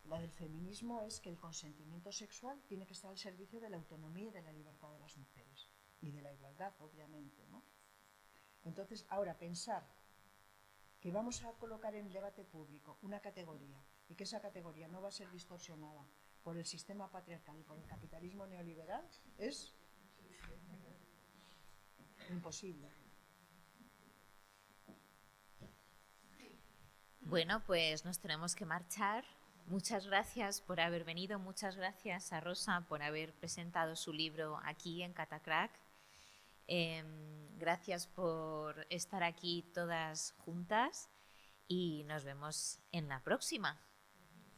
[SPEAKER 2] La del feminismo es que el consentimiento sexual tiene que estar al servicio de la autonomía y de la libertad de las mujeres, y de la igualdad, obviamente, ¿no? Entonces, ahora, pensar que vamos a colocar en el debate público una categoría, y que esa categoría no va a ser distorsionada por el sistema patriarcal y por el capitalismo neoliberal, es imposible.
[SPEAKER 1] Bueno, pues nos tenemos que marchar. Muchas gracias por haber venido, muchas gracias a Rosa por haber presentado su libro aquí en Catacrack. Gracias por estar aquí todas juntas y nos vemos en la próxima.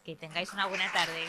[SPEAKER 1] Que tengáis una buena tarde.